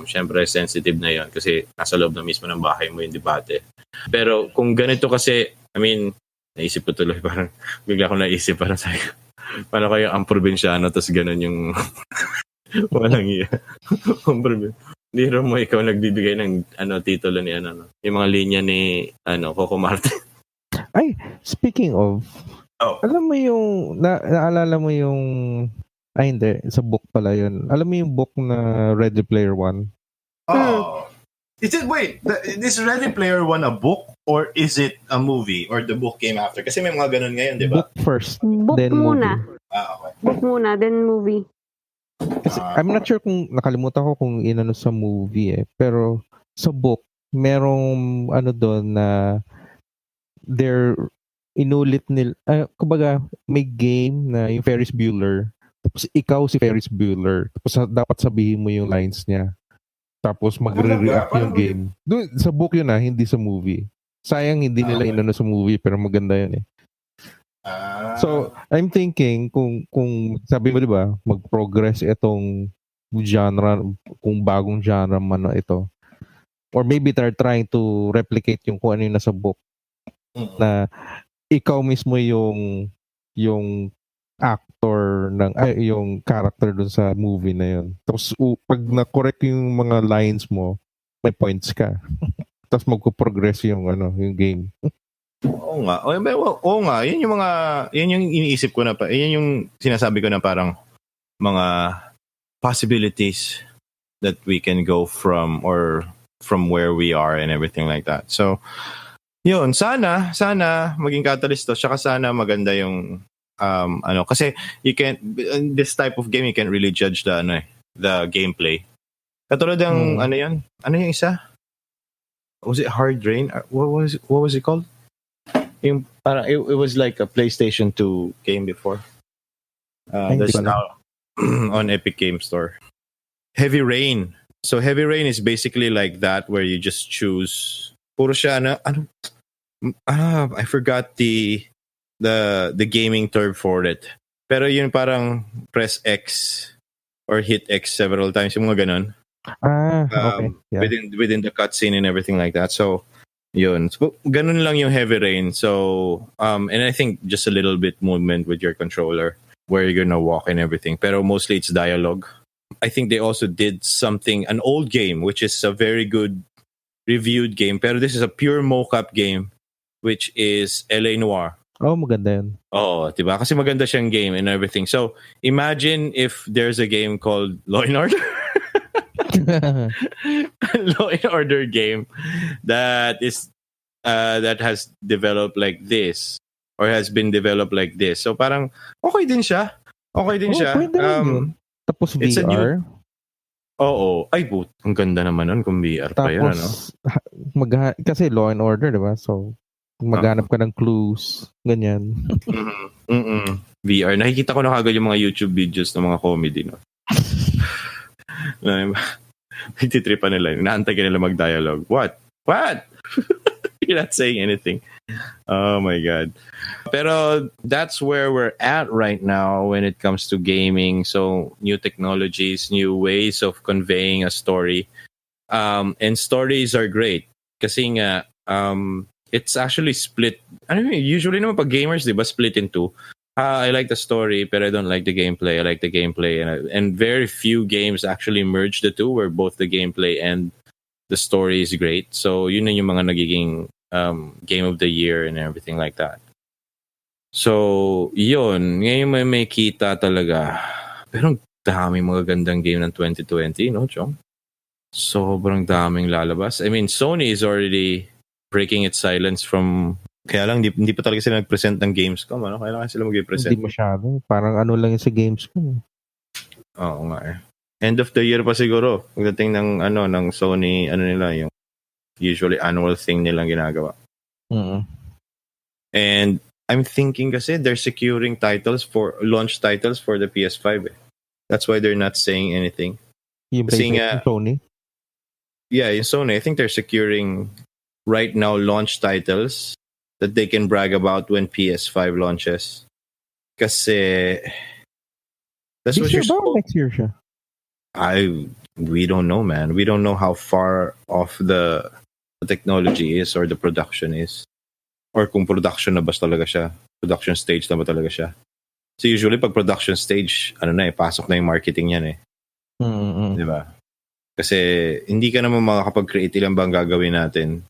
Syempre, sensitive na yon kasi nasa loob na mismo ng bahay mo yung debate. Pero kung ganito kasi, I mean, naisip ko tuloy, parang bigla ko naisip, parang sabi ko, paano kayo ang probinsyano, tapos ganun yung walang iya. Hindi rin mo ikaw nagbibigay ng titulo ni yung mga linya ni Coco Martin. Ay, speaking of, alam mo yung, naalala mo yung, hindi, sa book pala yun. Alam mo yung book na Ready Player One? Oh. Is it, is Ready Player One a book or is it a movie or the book came after? Kasi may mga ganun ngayon, di ba? Book first, book then muna. movie. Okay. Book muna, then movie. Kasi, I'm not sure kung nakalimutan ko kung inano sa movie pero sa book, merong doon na inulit nila, kumbaga may game na yung Ferris Bueller. Tapos ikaw si Ferris Bueller. Tapos dapat sabihin mo yung lines niya. Tapos magre-react yung game. Doon, sa book yun hindi sa movie. Sayang hindi nila inano sa movie pero maganda yun So, I'm thinking kung sabi mo 'di ba, mag-progress itong genre, kung bagong genre man ito. Or maybe they're trying to replicate yung kung ano yung nasa book. Na ikaw mismo yung actor ng yung character dun sa movie na yun. Tapos pag na-correct yung mga lines mo, may points ka. Tapos magko-progress yung game. Oo nga. Oo nga. Yun yung iniisip ko na pa. Yun yung sinasabi ko na parang mga possibilities that we can go from where we are and everything like that. So, yun, sana maging catalyst to. Saka sana maganda yung kasi you can't, in this type of game you can't really judge the gameplay. Katulad ng yun? Ano yung isa? Was it Hard Rain? What was it called? Yung parang it was like a PlayStation 2 game before. That's now on Epic Game Store. Heavy Rain. So Heavy Rain is basically like that where you just choose. Puro siya I forgot the gaming term for it. Pero yun parang press X or hit X several times, yung mga ganun. Okay. Yeah. Within the cutscene and everything like that. So, yun. So, ganun lang yung Heavy Rain. So, and I think just a little bit movement with your controller where you're gonna walk and everything. Pero mostly it's dialogue. I think they also did an old game, which is a very good reviewed game. Pero this is a pure mocap game, which is LA Noire. Oh, maganda yun. Oo, diba? Kasi maganda siyang game and everything. So, imagine if there's a game called Law and Order. Law and Order game that has developed like this or has been developed like this. So, parang okay din siya. Tapos VR. Oo. Ay, ang ganda naman nun kung VR pa yun, kasi Law and Order, diba? So, maghanap ka ng clues, ganyan. VR. Nakikita ko na kagad yung mga YouTube videos ng mga comedy, no? Nagtitripan nila. Inaantay ka nila mag-dialogue. What? You're not saying anything. Oh my God. Pero that's where we're at right now when it comes to gaming. So, new technologies, new ways of conveying a story. And stories are great. Kasi nga, it's actually split. Usually naman pag gamers, di ba, split in two. I like the story, but I don't like the gameplay. I like the gameplay, and very few games actually merge the two, where both the gameplay and the story is great. So yun na yung mga nagiging game of the year and everything like that. So yun, ngayon may kita talaga. Pero ang daming mga gandang game ng 2020, no, Chong? Sobrang daming lalabas. I mean, Sony is already breaking its silence from... Kaya lang, hindi pa talaga sila nag-present ng Gamescom. Ano? Kaya lang sila mag-present. Hindi masyado. Parang ano lang yung sa Gamescom. Oo nga eh. End of the year pa siguro. Pagdating ng ng Sony, nila, yung usually annual thing nilang ginagawa. Mm-hmm. And I'm thinking kasi they're securing launch titles for the PS5. Eh. That's why they're not saying anything. Yung Sony? Yeah, yung Sony. I think they're securing right now launch titles that they can brag about when PS5 launches. Kasi that's what you're supposed. Next year siya? We don't know, man. We don't know how far off the technology is or the production is. Or kung production na ba talaga siya. Production stage na ba talaga siya. So usually pag production stage, pasok na yung marketing yan eh. Mm-hmm. Di ba? Kasi hindi ka naman makakapag-create ilan bang gagawin natin.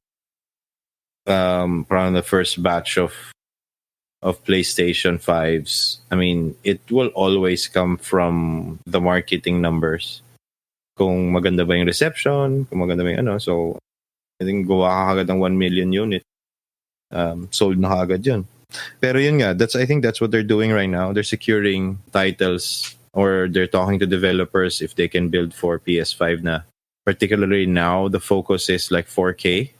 From the first batch of PlayStation 5s, I mean, it will always come from the marketing numbers. Kung maganda ba yung reception, kung maganda ba yung so I think gawa ka agad ng 1 million unit. Sold na agad yun. Pero yun nga, I think that's what they're doing right now. They're securing titles or they're talking to developers if they can build for PS5 na. Particularly now, the focus is like 4K.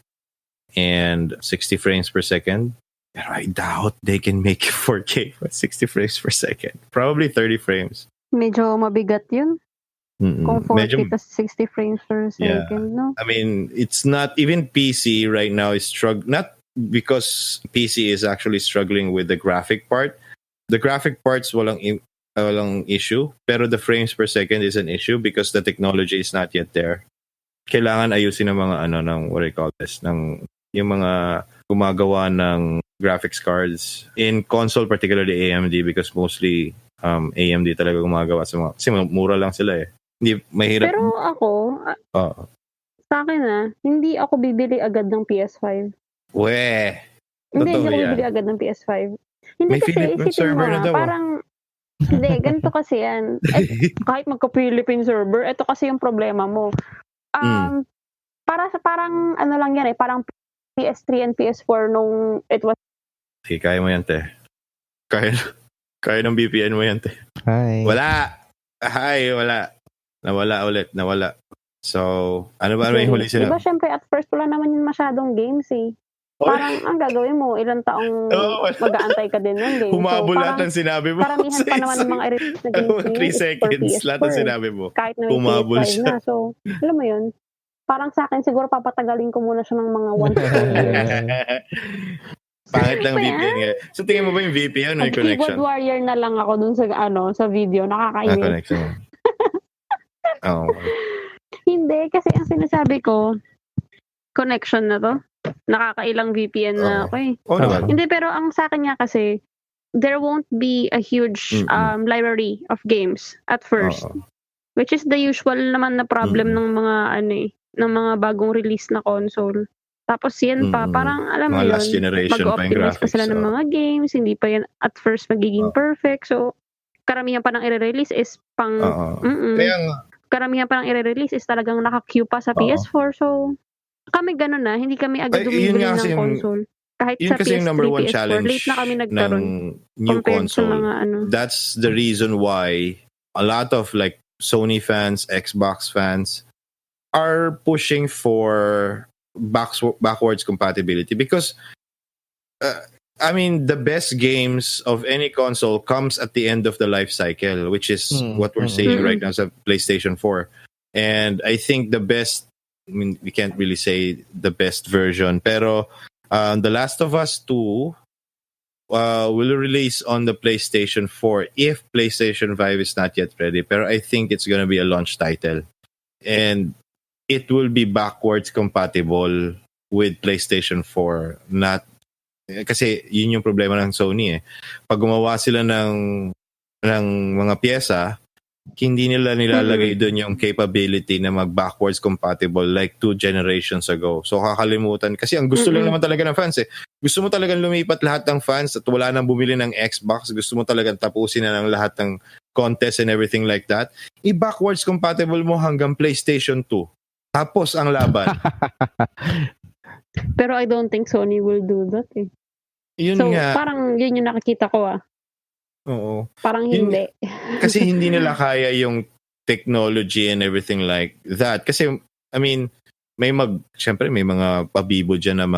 And 60 frames per second. Pero I doubt they can make 4K with 60 frames per second. Probably 30 frames. Medyo mabigat yun. Kung 4K plus 60 frames per second, no? I mean, it's not... Even PC right now is struggling. Not because PC is actually struggling with the graphic part. The graphic part's walang issue. Pero the frames per second is an issue because the technology is not yet there. Kailangan ayusin ng mga ng what do you call this, ng yung mga gumagawa ng graphics cards in console, particularly AMD, because mostly AMD talaga gumagawa sa mga, kasi mura lang sila eh. Hindi mahirap. Pero ako, sa akin hindi ako bibili agad ng PS5. Hindi ako bibili agad ng PS5. Hindi may kasi Philippine server na daw. Parang hindi, ganito kasi yan. Kahit magka-Philippine server, ito kasi yung problema mo. Parang lang yan eh, parang PS3 and PS4 nung it was... Okay, kaya mo yan, te. Kaya ng VPN mo yan, te. Hi. Wala. Nawala. So, ano ba yung huli sila? Diba, syempre, at first, wala naman yung masyadong games eh. Parang, ang gagawin mo, ilang taong mag-aantay ka din ng game. Humabol lahat ng sinabi mo. Karamihan pa naman ng mga i-release na games 3 seconds, lahat ng sinabi mo. Kahit na may PS5 na. So, alam mo yun, parang sa akin, siguro papatagalin ko muna siya ng mga 1 to 2 years. Pangit lang VPN nga. So, tingin mo ba yung VPN o yung connection? Keyboard warrior na lang ako dun sa video. Nakakainis. Connection. Hindi, kasi ang sinasabi ko, connection na to. Nakakailang VPN na ako eh. Hindi, pero ang sa akin nga kasi, there won't be a huge library of games at first. Which is the usual naman na problem ng mga ng mga bagong release na console. Tapos yan pa, parang alam mo yun, mag-optimize pa sila ng mga games, hindi pa yan at first magiging perfect. So, karamihan pa ng i-release is pang... Karamihan pa ng i-release is talagang naka-queue pa sa PS4. So, kami ganun na, hindi kami agad bumibili ng console. Kahit sa PS3, number one PS4, challenge late na kami nagkaroon. New console. Sa mga That's the reason why a lot of like Sony fans, Xbox fans are pushing for backwards compatibility because I mean the best games of any console comes at the end of the life cycle, which is what we're seeing right now sa PlayStation 4. And I think the best, I mean we can't really say the best version, pero The Last of Us 2 will release on the PlayStation 4 if PlayStation 5 is not yet ready. Pero I think it's gonna be a launch title. And it will be backwards compatible with PlayStation 4. Kasi yun yung problema ng Sony eh. Pag gumawa sila ng mga pyesa, hindi nila nilalagay doon yung capability na mag-backwards compatible like 2 generations ago. So kakalimutan. Kasi ang gusto lang naman talaga ng fans eh. Gusto mo talagang lumipat lahat ng fans at wala nang bumili ng Xbox. Gusto mo talagang tapusin na ng lahat ng contest and everything like that. I-backwards compatible mo hanggang PlayStation 2. Tapos ang laban. Pero I don't think Sony will do that eh. Yun so nga. Parang yun yung nakikita ko Oo. Parang hindi. Kasi hindi nila kaya yung technology and everything like that. Kasi, I mean, syempre may mga pabibo dyan na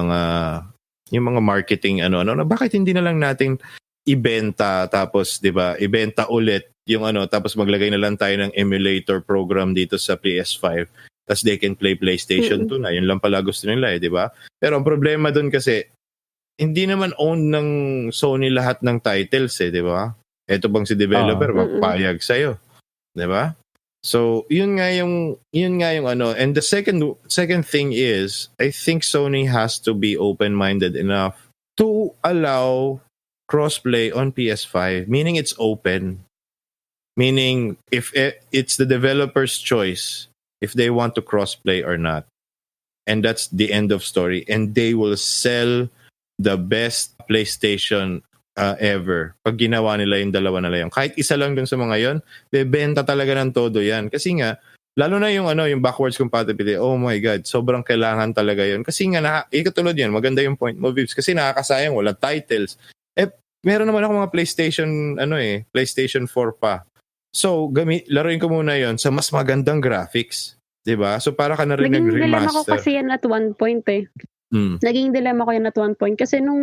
yung mga marketing na bakit hindi na lang natin ibenta tapos, di ba, ibenta ulit yung tapos maglagay na lang tayo ng emulator program dito sa PS5 tapos they can play PlayStation 2 na. Yun lang pala gusto nila di ba? Pero ang problema dun kasi, hindi naman own ng Sony lahat ng titles di ba? Ito bang si developer magpayag sa'yo, di ba? So, yun nga yung and the second thing is, I think Sony has to be open-minded enough to allow crossplay on PS5, meaning it's open. Meaning, if it's the developer's choice, if they want to crossplay or not. And that's the end of story. And they will sell the best PlayStation ever. Pag ginawa nila yung dalawa na lang. Kahit isa lang dun sa mga yon, bebenta talaga ng todo yan. Kasi nga, lalo na yung yung backwards compatibility, oh my God, sobrang kailangan talaga yon. Kasi nga, katulad yan, maganda yung point mo, VIVZ, kasi nakakasayang, wala titles. Meron naman ako mga PlayStation 4 pa. So, laruin ko muna yon sa mas magandang graphics. Diba? So, para ka na rin nag-remaster. Naging dilemma ko kasi yan at one point Naging dilemma ko yan at one point. Kasi nung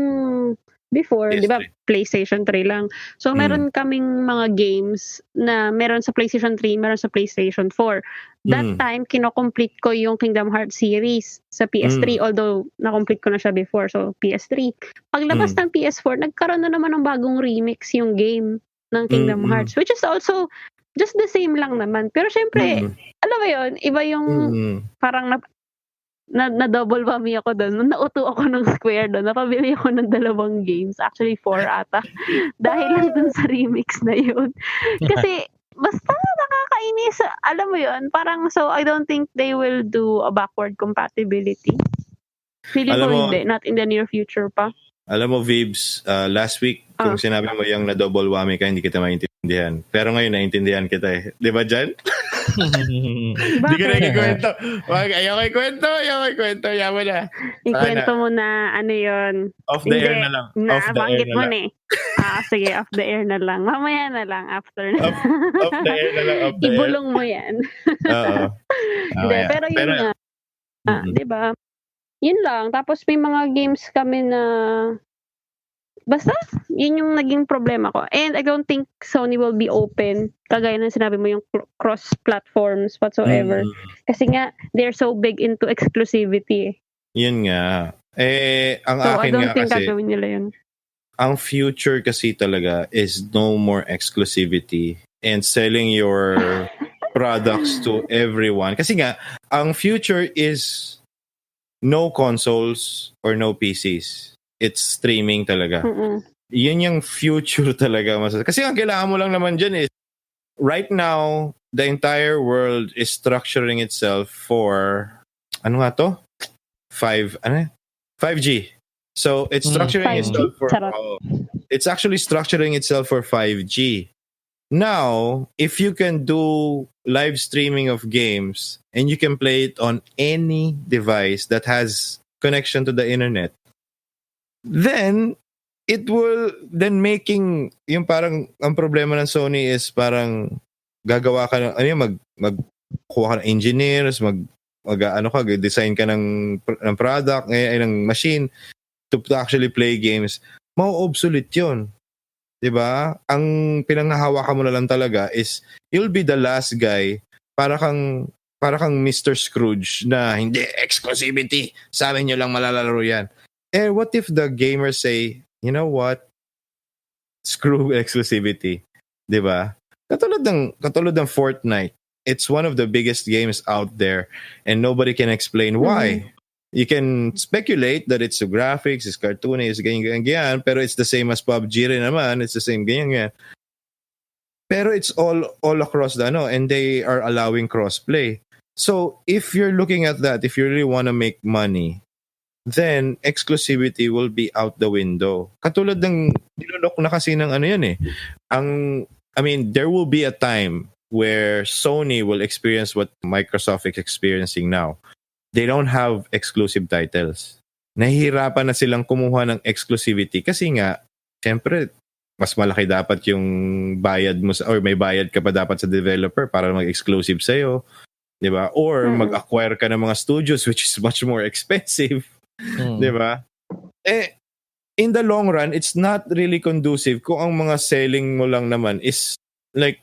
before, di ba, PlayStation 3 lang. So, meron kaming mga games na meron sa PlayStation 3, meron sa PlayStation 4. That time, kinocomplete ko yung Kingdom Hearts series sa PS3, although na-complete ko na siya before, so PS3. Paglabas ng PS4, nagkaroon na naman ng bagong remix yung game ng Kingdom Hearts, which is also just the same lang naman. Pero syempre, alam mo yun, iba yung parang na double whammy ako doon. Nauto ako ng Square doon. Napabili ako ng 2 games. Actually, 4 ata. Dahil lang dun sa remix na yun. Kasi, basta nakakainis. Alam mo yun, parang, so I don't think they will do a backward compatibility. Feeling ko hindi. Not in the near future pa. Alam mo, VIVZ, last week, kung sinabi mo yung na double whammy ka, hindi kita maintindihan. Pero ngayon, naintindihan kita eh. Di ba, Jan? Hindi ka na ikwento. Ayaw ko ikwento. Ayaw mo na. Ikwento mo na, ano yun. Off the air na lang. Nabanggit mo na eh. Sige, off the air na lang. Mamaya na lang, after na. Off the air na lang, Ibulong mo yan. Oo. Hindi, pero yun nga. Di ba? Yun lang. Tapos may mga games kami na basta, yun yung naging problema ko. And I don't think Sony will be open. Kagaya ng sinabi mo yung cross-platforms whatsoever. Kasi nga, they're so big into exclusivity. Yun nga. Ang so, akin I don't nga think kasi, gagawin nila yun. Ang future kasi talaga is no more exclusivity and selling your products to everyone. Kasi nga, ang future is no consoles or no PCs. It's streaming talaga. Yun yung future talaga. Kasi ang kailangan mo lang naman dyan is, right now, the entire world is structuring itself for, ano nga to? 5G. So, it's structuring itself for, it's actually structuring itself for 5G. Now, if you can do live streaming of games and you can play it on any device that has connection to the internet, then it will making yung parang ang problema ng Sony is parang gagawa ka ng magkuha ka ng engineers, design ka ng product, ng machine to actually play games. Mau-obsolete 'yon. 'Di ba? Ang pinanghahawakan mo na lang talaga is you'll be the last guy para kang Mr. Scrooge na hindi exclusivity. Sa amin nyo lang malalaro yan. What if the gamers say, you know what? Screw exclusivity. 'Di ba? Katulad ng Fortnite. It's one of the biggest games out there and nobody can explain why. You can speculate that it's the graphics, it's cartoony, it's ganyan, pero it's the same as PUBG rin naman, it's the same ganyan. Pero it's all across the and they are allowing crossplay. So if you're looking at that, if you really want to make money, then exclusivity will be out the window. Katulad ng nilolok na kasi ng yan eh. There will be a time where Sony will experience what Microsoft is experiencing now. They don't have exclusive titles. Nahihirapan na silang kumuha ng exclusivity kasi nga, syempre, mas malaki dapat yung bayad mo or may bayad ka pa dapat sa developer para mag-exclusive sa'yo. Diba? Or mag-acquire ka ng mga studios which is much more expensive. Diba? In the long run, it's not really conducive kung ang mga selling mo lang naman is like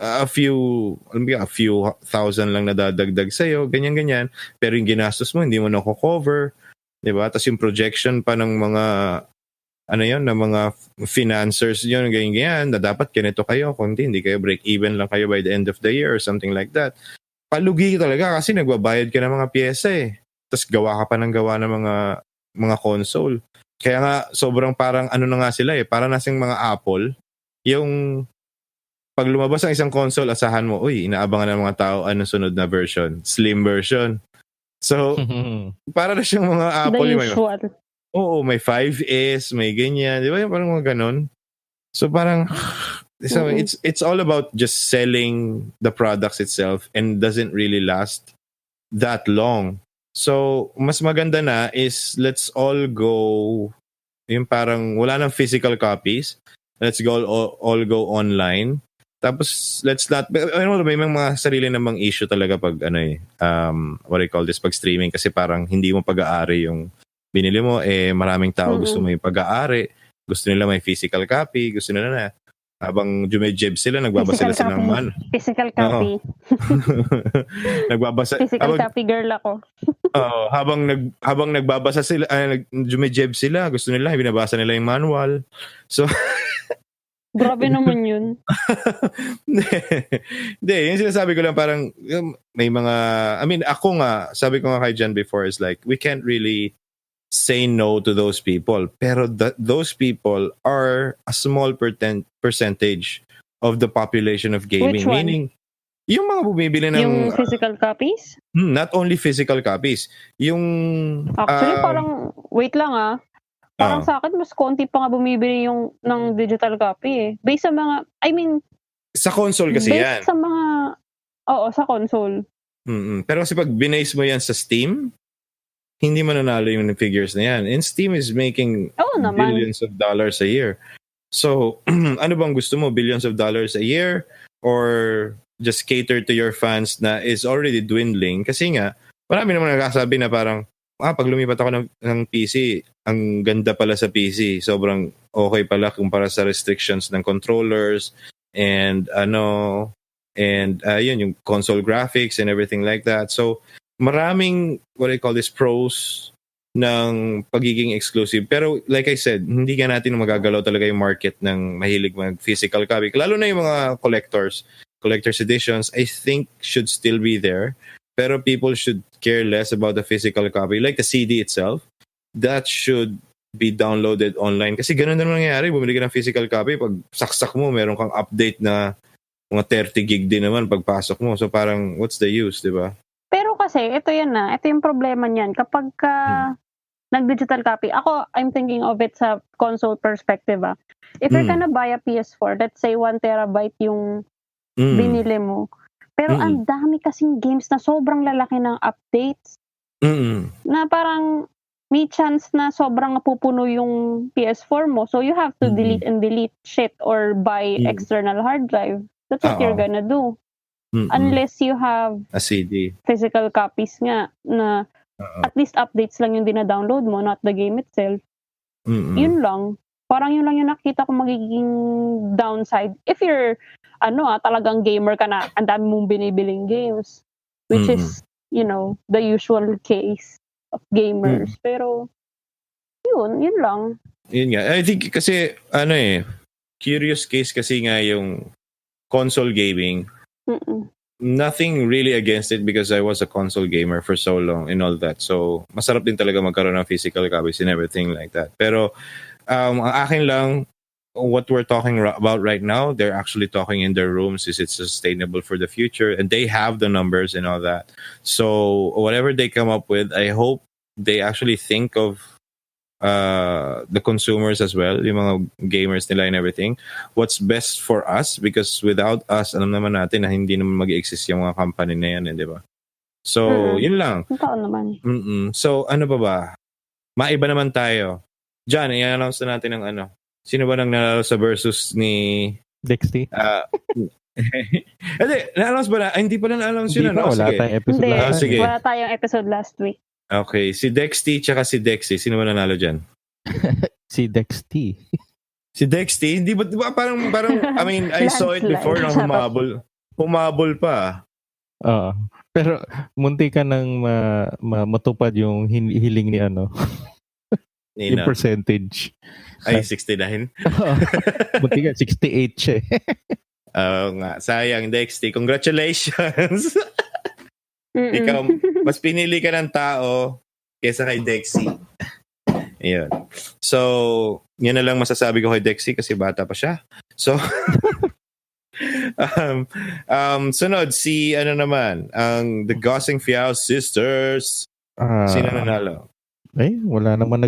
a few thousand lang nadadagdag sa'yo, ganyan-ganyan. Pero yung ginastos mo, hindi mo na-cover. Diba? Tapos yung projection pa ng mga ng mga financiers yun, ganyan-ganyan, na dapat ganito kayo, kung hindi kayo break-even lang kayo by the end of the year or something like that. Palugi talaga kasi nagbabayad ka ng mga pyesa eh. Tapos gawa ka pa ng gawa ng mga console. Kaya nga, sobrang parang na nga sila eh, parang nasing mga Apple, yung pag lumabas ang isang console, asahan mo, inaabangan ng mga tao anong sunod na version, slim version. So, para na siyang mga Apple. The usual. May 5S, may ganyan. Di ba? Parang mga ganon. So, parang, so it's all about just selling the products itself and doesn't really last that long. So, mas maganda na is let's all go, yung parang wala nang physical copies. Let's go all go online. Tapos, let's not, may mga sarili namang issue talaga pag, what do you call this, pag streaming, kasi parang hindi mo pag-aari yung binili mo, maraming tao gusto mo yung pag-aari, gusto nila may physical copy, gusto nila na, habang jumejeb sila, nagbabasa sila ng physical copy. Nagbabasa. Physical copy girl ako. Habang nagbabasa sila, jumejeb sila, gusto nila, binabasa nila yung manual. So, grabe naman yun. Hindi, yung sinasabi ko lang parang may mga, ako nga, sabi ko nga kay Jan before is like, we can't really say no to those people. Pero those people are a small percentage of the population of gaming. Which one? Meaning, yung mga bumibili ng... Yung physical copies? Not only physical copies. Yung... Actually, parang, wait lang parang sa akin, mas konti pa nga bumibili yung ng digital copy eh. Based sa mga, sa console kasi yan. Based sa mga, sa console. Pero kasi pag binase mo yan sa Steam, hindi mananalo yung figures na yan. And Steam is making billions of dollars a year. So, ano bang gusto mo? Billions of dollars a year? Or just cater to your fans na is already dwindling? Kasi nga, marami naman nagkasabi na parang, pag lumipat ako ng PC, ang ganda pala sa PC. Sobrang okay pala kumpara sa restrictions ng controllers and yun, yung console graphics and everything like that. So, maraming, what I call this, pros ng pagiging exclusive. Pero, like I said, hindi ka natin magagalaw talaga yung market ng mahilig mag-physical copy. Lalo na yung mga collector's editions, I think should still be there. Pero people should care less about the physical copy. Like the CD itself, that should be downloaded online. Kasi ganun na nangyayari. Bumili ka ng physical copy, pag saksak mo, meron kang update na mga 30 gig din naman pagpasok mo. So parang, what's the use, di ba? Pero kasi, ito yung problema niyan. Kapag nag-digital copy, ako, I'm thinking of it sa console perspective. If you're gonna buy a PS4, let's say 1 terabyte yung binili mo, pero ang dami kasing games na sobrang lalaki ng updates. Na parang may chance na sobrang napupuno yung PS4 mo. So you have to delete and delete shit or buy external hard drive. That's what you're gonna do. Unless you have a CD. Physical copies nga na at least updates lang yung dina-download mo, not the game itself. Yun lang. Parang yun lang yung nakita ko magiging downside. If you're talagang gamer ka na, ang dami mong binibiling games. Which is, the usual case of gamers. Pero, yun lang. Yun nga. I think kasi, curious case kasi nga yung console gaming. nothing really against it because I was a console gamer for so long and all that. So, masarap din talaga magkaroon ng physical copies and everything like that. Pero, ang akin lang, what we're talking about right now, they're actually talking in their rooms, is it sustainable for the future? And they have the numbers and all that. So, whatever they come up with, I hope they actually think of the consumers as well, yung mga gamers nila and everything. What's best for us, because without us, alam naman natin na hindi naman mag-exist yung mga company na yan, di ba? So, yun lang. Totoo naman. So, ano ba? Maiba naman tayo. Diyan, i-announce na natin ng ano. Sino ba nang nanalo sa versus ni Dexty? Hindi, na-announce ba na? Hindi pa na-announce yun. Wala tayong episode last week. Wala tayong episode last week. Okay, si Dexty tsaka si Dexy. Sino ba nanalo dyan? Si Dexty. Si Dexty? Hindi ba parang I mean, I saw it before na humabol pa. Pero munti ka nang matupad yung hiling ni ano. Yung percentage. Ay, 69? Munti ka, 68 siya. Oo nga. Sayang, Dexty. Congratulations! Ikaw, mas pinili ka ng tao kesa kay Dexy. Ayun. So, yun na lang masasabi ko kay Dexy kasi bata pa siya. So, sunod, si ano naman, ang The Gossing Fiao Sisters. Sino nanalo? Wala naman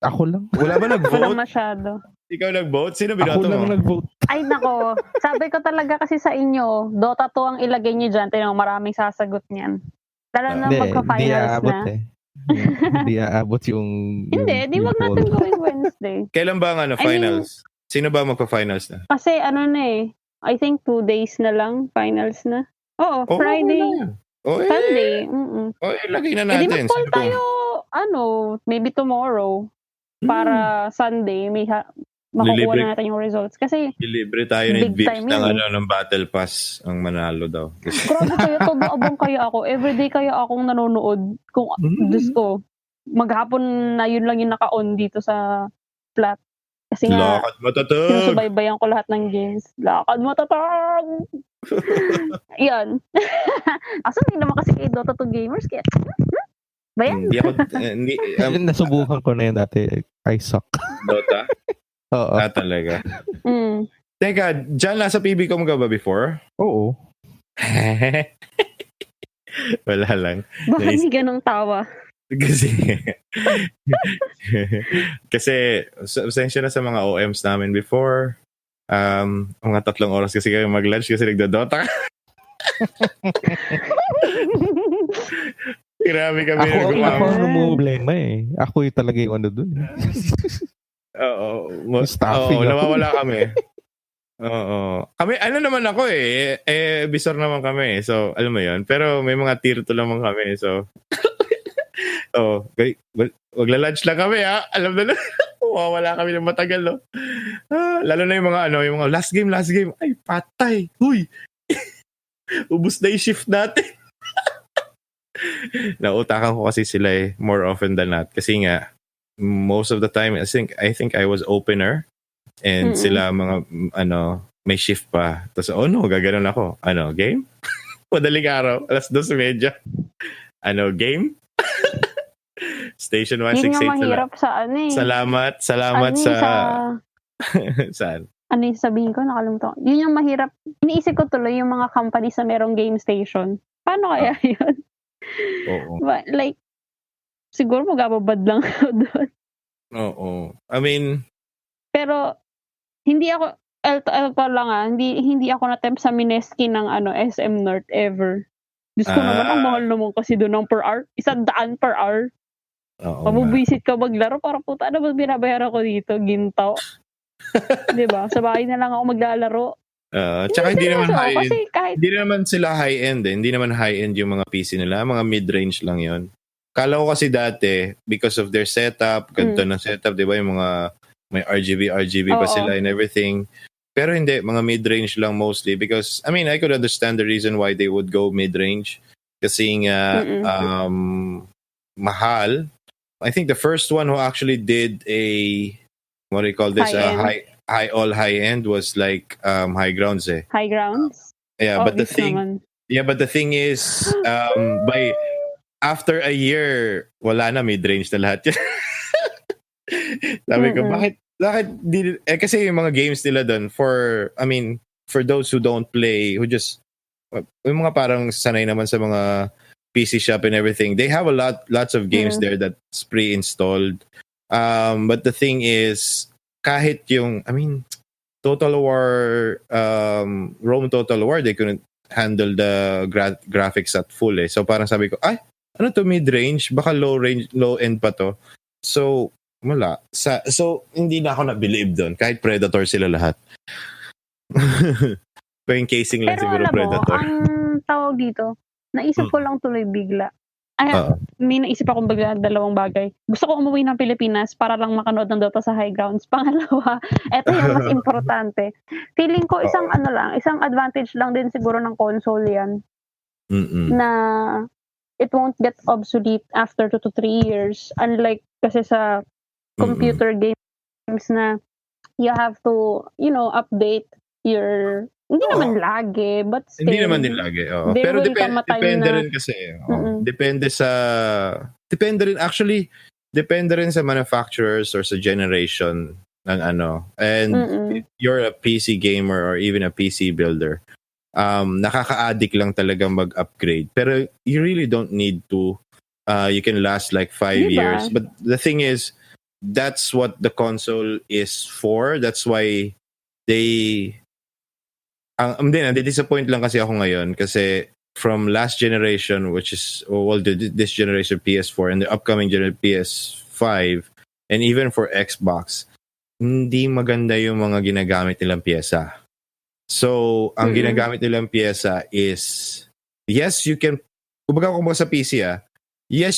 ako lang. Wala ba nag-vote? Wala masyado. Ikaw nag-vote? Sino binoto mo? Ako lang nag-vote. Ay, nako. Sabi ko talaga kasi sa inyo, Dota 2 ang ilagay nyo dyan. Tinang maraming sasagot niyan. Lalo na magpa-finals na. Hindi aabot yung... Hindi, di wag natin gawin Wednesday. Kailan ba ang finals? Sino ba magpa-finals na? Kasi I think 2 days na lang, finals na. Oo, Friday. Sunday. Ilagay na natin. Hindi mag-call tayo, maybe tomorrow. Para Sunday, makukuha na natin yung results. Kasi ilibre tayo ni VIVZ ng Battle Pass ang manalo daw. Grabe kaya, abang kaya ako. Everyday kaya akong nanonood. Kung Diyos ko, maghapon na yun lang yung naka-on dito sa flat. Kasi nga, lakad matatag! sinusubaybayan ko lahat ng games. Lakad matatag! Yan. Aso hindi naman kasi kay Dota 2 gamers. Kaya, ba yan? Hindi, nasubukan ko na yun dati. I suck. Dota? Oo. Talaga. Teka, dyan nasa PBCom ka ba before? Oo. Wala lang. Bakit hindi ganong tawa? Kasi pasensya na sa mga OMs namin before. Mga 3 oras kasi kami mag-lunch kasi nagda-Dota. Grabe kami. Ako ang problema eh. Ako yung talaga yung ano dun. Oo. Staffing nawawala kami. Oo. Kami, naman ako bisor naman kami. So, alam mo yun. Pero may mga tier 2 naman kami. So, magla-lunch lang kami ha. Alam na lang. Wala kami ng matagal, no? Lalo na yung mga last game. Ay, patay. Huy! Ubus na yung shift natin. Nautakan ko kasi sila more often than not. Kasi nga, most of the time, I think I was opener. And sila mga, may shift pa. Tapos, gaganon ako. Game? Madaling araw. 2:30. Game? Station 168. Yun nga mahirap sa Salamat sa... Saan? Ano yung sabihin ko? Nakalimutan ko. Yun yung mahirap. Iniisip ko tuloy yung mga companies na merong game station. Paano kaya yun? Oo. But, siguro magababad lang ako doon. Oo. I mean... Pero, hindi ako... hindi ako na-tempt sa Mineski ng SM North ever. Diyos ko naman, ang mahal naman kasi doon ng per hour. 100 per hour. Pabubisit ka maglaro, para puta na ba binabayaran ko dito? Gintaw. Diba? Sa bahay na lang ako maglalaro. Tsaka hindi naman high-end. Hindi naman sila high-end Hindi naman high-end yung mga PC nila. Mga mid-range lang yon. Kala ko kasi dati, because of their setup, ganito ng setup, diba? Yung mga may RGB pa sila and everything. Pero hindi, mga mid-range lang mostly. Because, I mean, I could understand the reason why they would go mid-range. Kasi nga, mahal. I think the first one who actually did what do you call this? High-end was like High Grounds High Grounds? but the naman. thing is, by after a year, wala na, mid-range na lahat yan. Sabi ko, bakit kasi yung mga games nila doon for those who don't play, who just yung mga parang sanay naman sa mga PC shop and everything, they have lots of games there that's pre-installed. But the thing is, kahit yung Total War, Rome Total War, they couldn't handle the graphics at full eh. So parang sabi ko, ano to, mid-range? Baka low-end pa to. So, wala. So, hindi na ako na-believe doon. Kahit Predator sila lahat. Pa yung casing lang siguro Predator. Pero ang tawag dito, naisip ko lang tuloy bigla. May naisip akong bigla dalawang bagay. Gusto ko umuwi ng Pilipinas para lang makanood ng Dota sa high grounds. Pangalawa, eto yung mas importante. Feeling ko isang advantage lang din siguro ng console yan. Na it won't get obsolete after 2 to 3 years. Unlike kasi sa computer games na you have to, update your... Hindi naman lagi, but still. Hindi naman din lagi. Pero depende rin kasi. Depende rin sa manufacturers or sa generation ng ano. And if you're a PC gamer or even a PC builder, nakaka-addict lang talaga mag-upgrade. Pero you really don't need to. You can last like 5 years. But the thing is, that's what the console is for. That's why disappoint lang kasi ako ngayon kasi from last generation, which is this generation PS4 and the upcoming generation PS5 and even for Xbox, hindi maganda yung mga ginagamit nilang pyesa. So, ang ginagamit nilang pyesa is, yes, you can, kumbaga sa PC yes,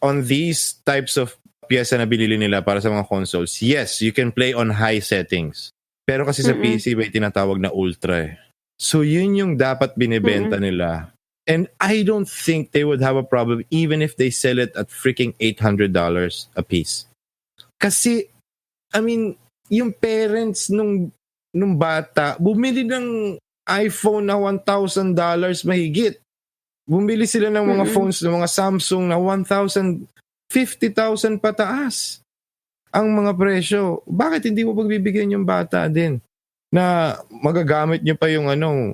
on these types of pyesa na binili nila para sa mga consoles, yes, you can play on high settings. Pero kasi sa PC may tinatawag na ultra eh. So yun yung dapat binibenta nila. And I don't think they would have a problem even if they sell it at freaking $800 a piece. Kasi, yung parents nung bata, bumili ng iPhone na $1,000 mahigit. Bumili sila ng mga phones, ng mga Samsung na 1,000, 50,000 pataas ang mga presyo. Bakit hindi mo pagbibigyan yung bata din na magagamit niyo pa yung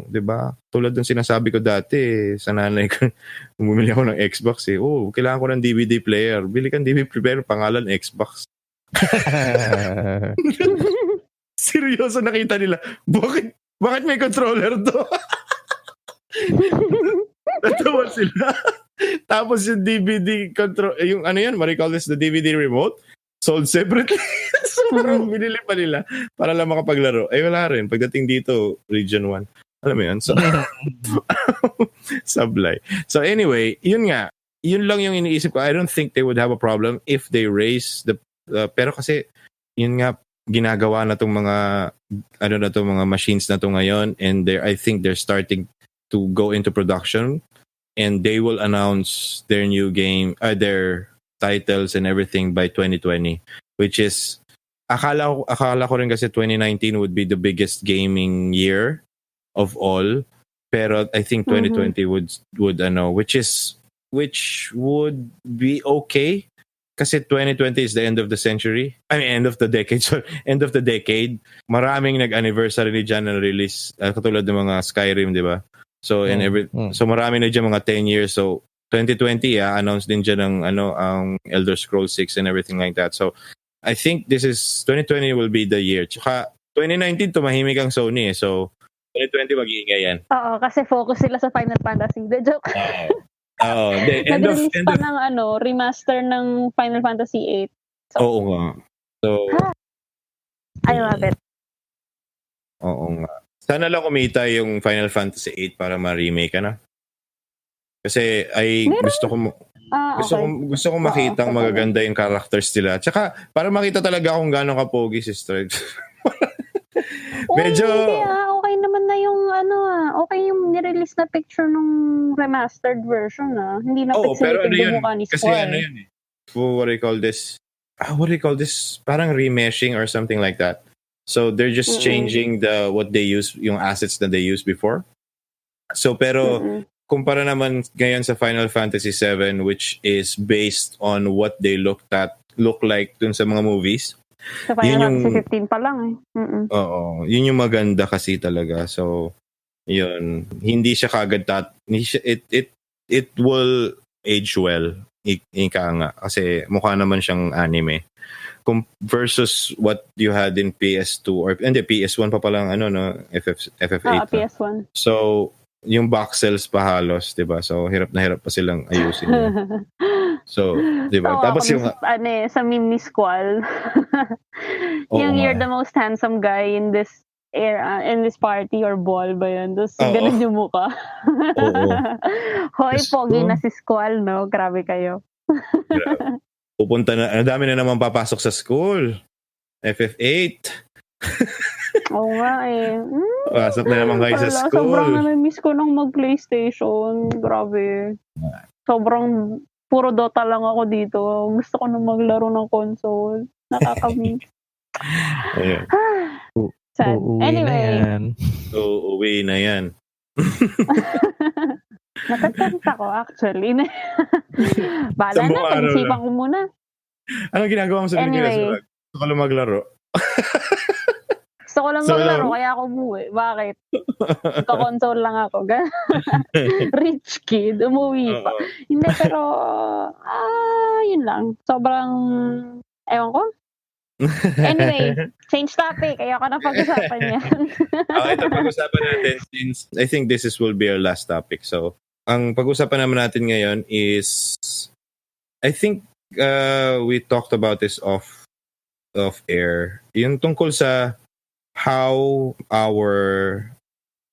'di ba? Tulad ng sinasabi ko dati sa nanay ko, bumili ako ng Xbox eh. Kailangan ko ng DVD player. Bili kang DVD player, pangalan Xbox. Seryoso, nakita nila. Bakit may controller to? Natawa sila. Tapos yung DVD control, yung ma-recall this, the DVD remote, sold separately. So parang binili pa nila para lang makapaglaro. Wala rin. Pagdating dito, Region 1. Alam mo yun? So, sablay. So anyway, yun nga. Yun lang yung iniisip ko. I don't think they would have a problem if they raise the... pero kasi, yun nga, ginagawa na tong mga mga machines na to ngayon, and I think they're starting to go into production, and they will announce their new game, their titles and everything by 2020, which is akala ko rin kasi 2019 would be the biggest gaming year of all, pero I think 2020 would which would be okay. Kasi 2020 is the end of the century. End of the decade. Sorry, end of the decade. Maraming nag-anniversary ni dyan na release. Katulad ng mga Skyrim, di ba? So, so marami na dyan mga 10 years. So, 2020, announce din dyan ang Elder Scrolls 6 and everything like that. So, I think 2020 will be the year. Tsaka, 2019, tumahimik ang Sony eh. So, 2020, mag-iingay yan. Oo, kasi focus sila sa Final Fantasy. The joke. Nag-release pa ng remaster ng Final Fantasy 8. So, oo nga. So, I love it. Oo nga. Sana lang kumita yung Final Fantasy 8 para ma-remake na. Kasi gusto ko makita ang magaganda yung characters nila. Tsaka para makita talaga kung gaano kapogi si Strike. Medyo okay naman na yung okay yung nirelease na picture nung remastered version hindi na pixelated yung mukha ni Square. Kasi yun eh. What do you call this? Parang remeshing or something like that. So they're just changing what they use, yung assets that they used before. So pero kumpara naman ngayon sa Final Fantasy 7 which is based on what they look like dun sa mga movies. Sa Final Fantasy 15 pa lang Oo, yun yung maganda kasi talaga. So yun, hindi siya kagad it will age well. Ika nga kasi mukha naman siyang anime. Versus what you had in PS2 or hindi PS1 pa palang FF8 PS1. So yung voxels pa halos, 'di ba? So hirap na hirap pa silang ayusin yun. So 'di ba? Tapos yung sa meme ni Squall. Yung you're the most handsome guy in this era, in this party or ball ba yun? Tapos ganun yung mukha. Hoy, pogi na si Squall, no? Grabe kayo. Grabe. Pupunta na, ang dami na naman papasok sa school. FF8. Oo nga eh. Pasok na naman kayo sa school. Sobrang na-miss ko nung mag-PlayStation. Grabe. Sobrang puro Dota lang ako dito. Gusto ko nang maglaro ng console. Nakakamiss. Anyway. Uuwi na yan. Natatansa ako actually. Bala na, pag-isipan ko muna. Anong ginagawa mo sa Pilipinas? Gusto ko lang maglaro. Gusto ko lang maglaro, kaya ako umuwi. Bakit? Ka-console lang ako. Rich kid, umuwi pa. Hindi, pero yun lang. Sobrang, ewan ko. Anyway, change topic. Ayoko na pag-usapan yan. Ito pag-usapan natin since I think this will be our last topic. So, ang pag-usapan naman natin ngayon is I think we talked about this off air. Yung tungkol sa how our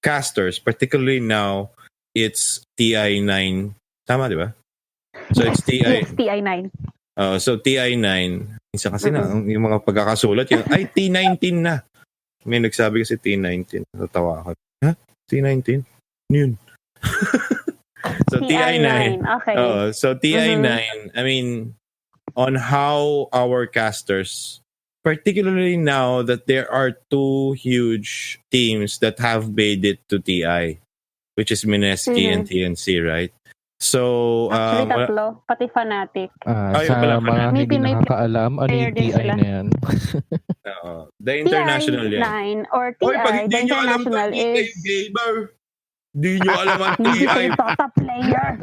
casters, particularly now, it's TI9. Tama, di ba? So it's TI9. So TI9. Isa kasi na, yung mga pagkakasulat, yung, ay, T19 na. May nagsabi kasi T19. Natawa ako. Ha? T19? Yun. So TI9. Okay. So TI9, I mean, on how our casters, particularly now that there are two huge teams that have made it to TI, which is Mineski and TNC, right? So, actually, tatlo. Pati Fnatic. Sa mga hindi nakakaalam, ano yung TI na yan? The international yan. TI9 or TI, the international is... Di nyo alam ang TI. Top player.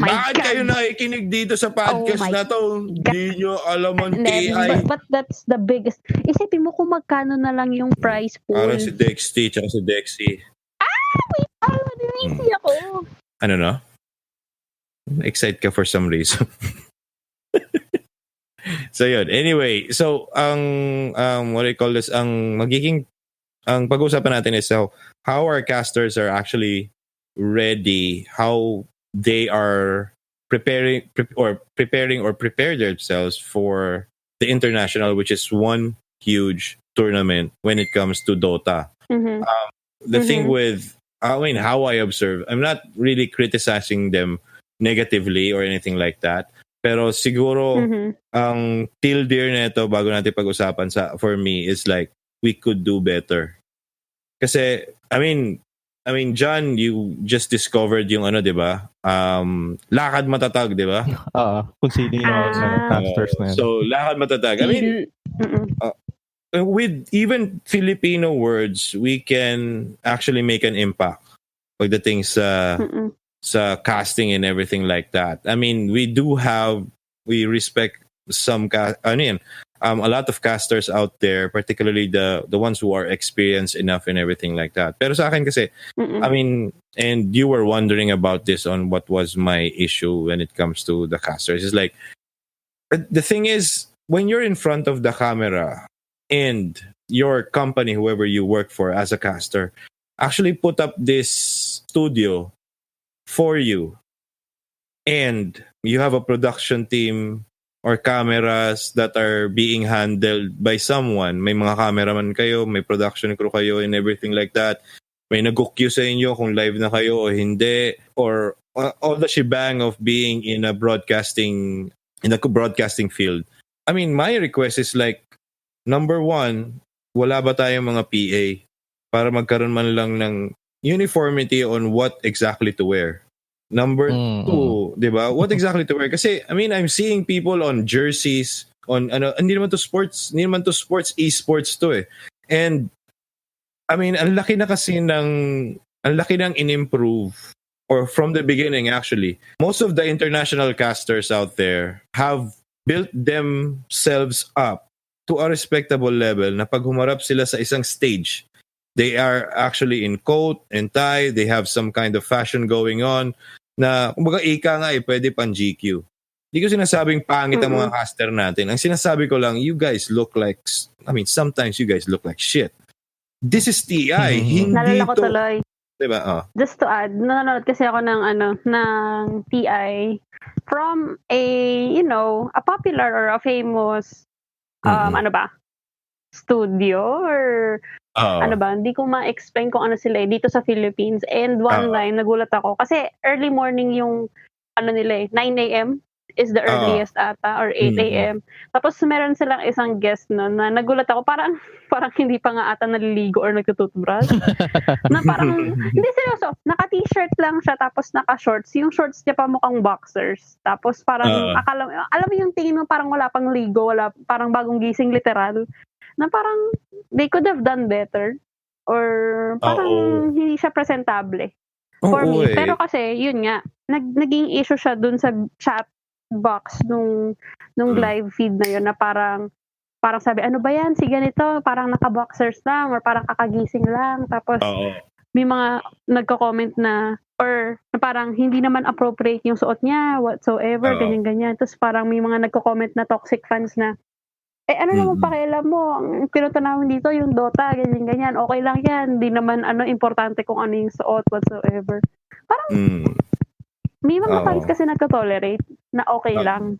Bakit kayo nakikinig dito sa podcast na to? Di nyo alam ang TI. But that's the biggest. Isipin mo kung magkano na lang yung price pool. Parang si Dexty tsaka si Dexy. Wait. Madinisi ako. Ano na? Excite ka for some reason. So yun. Anyway, so ang what do you call this? Ang pag-uusapan natin is how our casters are actually ready, how they are preparing or prepared themselves for the international, which is one huge tournament when it comes to Dota. The thing with, how I observe, I'm not really criticizing them negatively or anything like that. Pero siguro, ang till dear nito bago natin pag-usapan for me is like, we could do better. Kasi, I mean, John, you just discovered yung di ba? Lakad matatag, di ba? Kung sino yung casters na yan. So, lakad matatag. I mean, with even Filipino words, we can actually make an impact pagdating sa casting and everything like that. I mean, we respect some a lot of casters out there, particularly the ones who are experienced enough and everything like that. Pero sa akin kasi, I mean, and you were wondering about this on what was my issue when it comes to the casters. It's like, the thing is, when you're in front of the camera and your company, whoever you work for as a caster, actually put up this studio for you, and you have a production team or cameras that are being handled by someone. May mga cameraman kayo, may production crew kayo and everything like that. May nag-cue sa inyo kung live na kayo o hindi, or all the shebang of being in the broadcasting field. I mean, my request is like, number one, wala ba tayong mga PA para magkaroon man lang ng uniformity on what exactly to wear. Number two, di ba? What exactly to wear? Kasi, I mean, I'm seeing people on jerseys, on, hindi naman to sports, esports to eh. And, I mean, ang laki ng in-improve, or from the beginning actually. Most of the international casters out there have built themselves up to a respectable level na pag humarap sila sa isang stage, they are actually in coat and tie, they have some kind of fashion going on, na kumbaga ika nga pwede pang GQ. Hindi ko sinasabing pangit ang mga caster natin. Ang sinasabi ko lang, you guys look like, I mean, sometimes you guys look like shit. This is TI. Hindi Nalala ko to, tuloy. diba? Oh. Just to add, nanonood kasi ako ng TI from a popular or a famous studio or hindi ko ma-explain kung ano sila dito sa Philippines. And one line, nagulat ako. Kasi early morning yung, 9 a.m. is the earliest ata, or 8 a.m. Tapos meron silang isang guest na nagulat ako. Parang hindi pa nga ata naliligo or nagtututbrush. Na parang, hindi seryoso, naka-t-shirt lang siya, tapos naka-shorts. Yung shorts niya pa mukhang boxers. Tapos parang, alam mo yung tingin mo, parang wala pang ligo, parang bagong gising literal. Na parang they could have done better, or parang hindi siya presentable for me. Pero kasi yun nga, naging issue siya dun sa chat box nung live feed na yun, na parang sabi, ano ba yan, si ganito, parang naka-boxers lang or parang kakagising lang, tapos may mga nagko-comment na, or na parang hindi naman appropriate yung suot niya whatsoever, ganyan-ganyan. Tapos parang may mga nagko-comment na toxic fans na, ano naman pakialam mo, ang pinunta namin dito yung Dota, ganyan-ganyan, okay lang yan, di naman importante kung ano yung suot whatsoever. Parang may mga fans kasi nagko-tolerate na okay lang.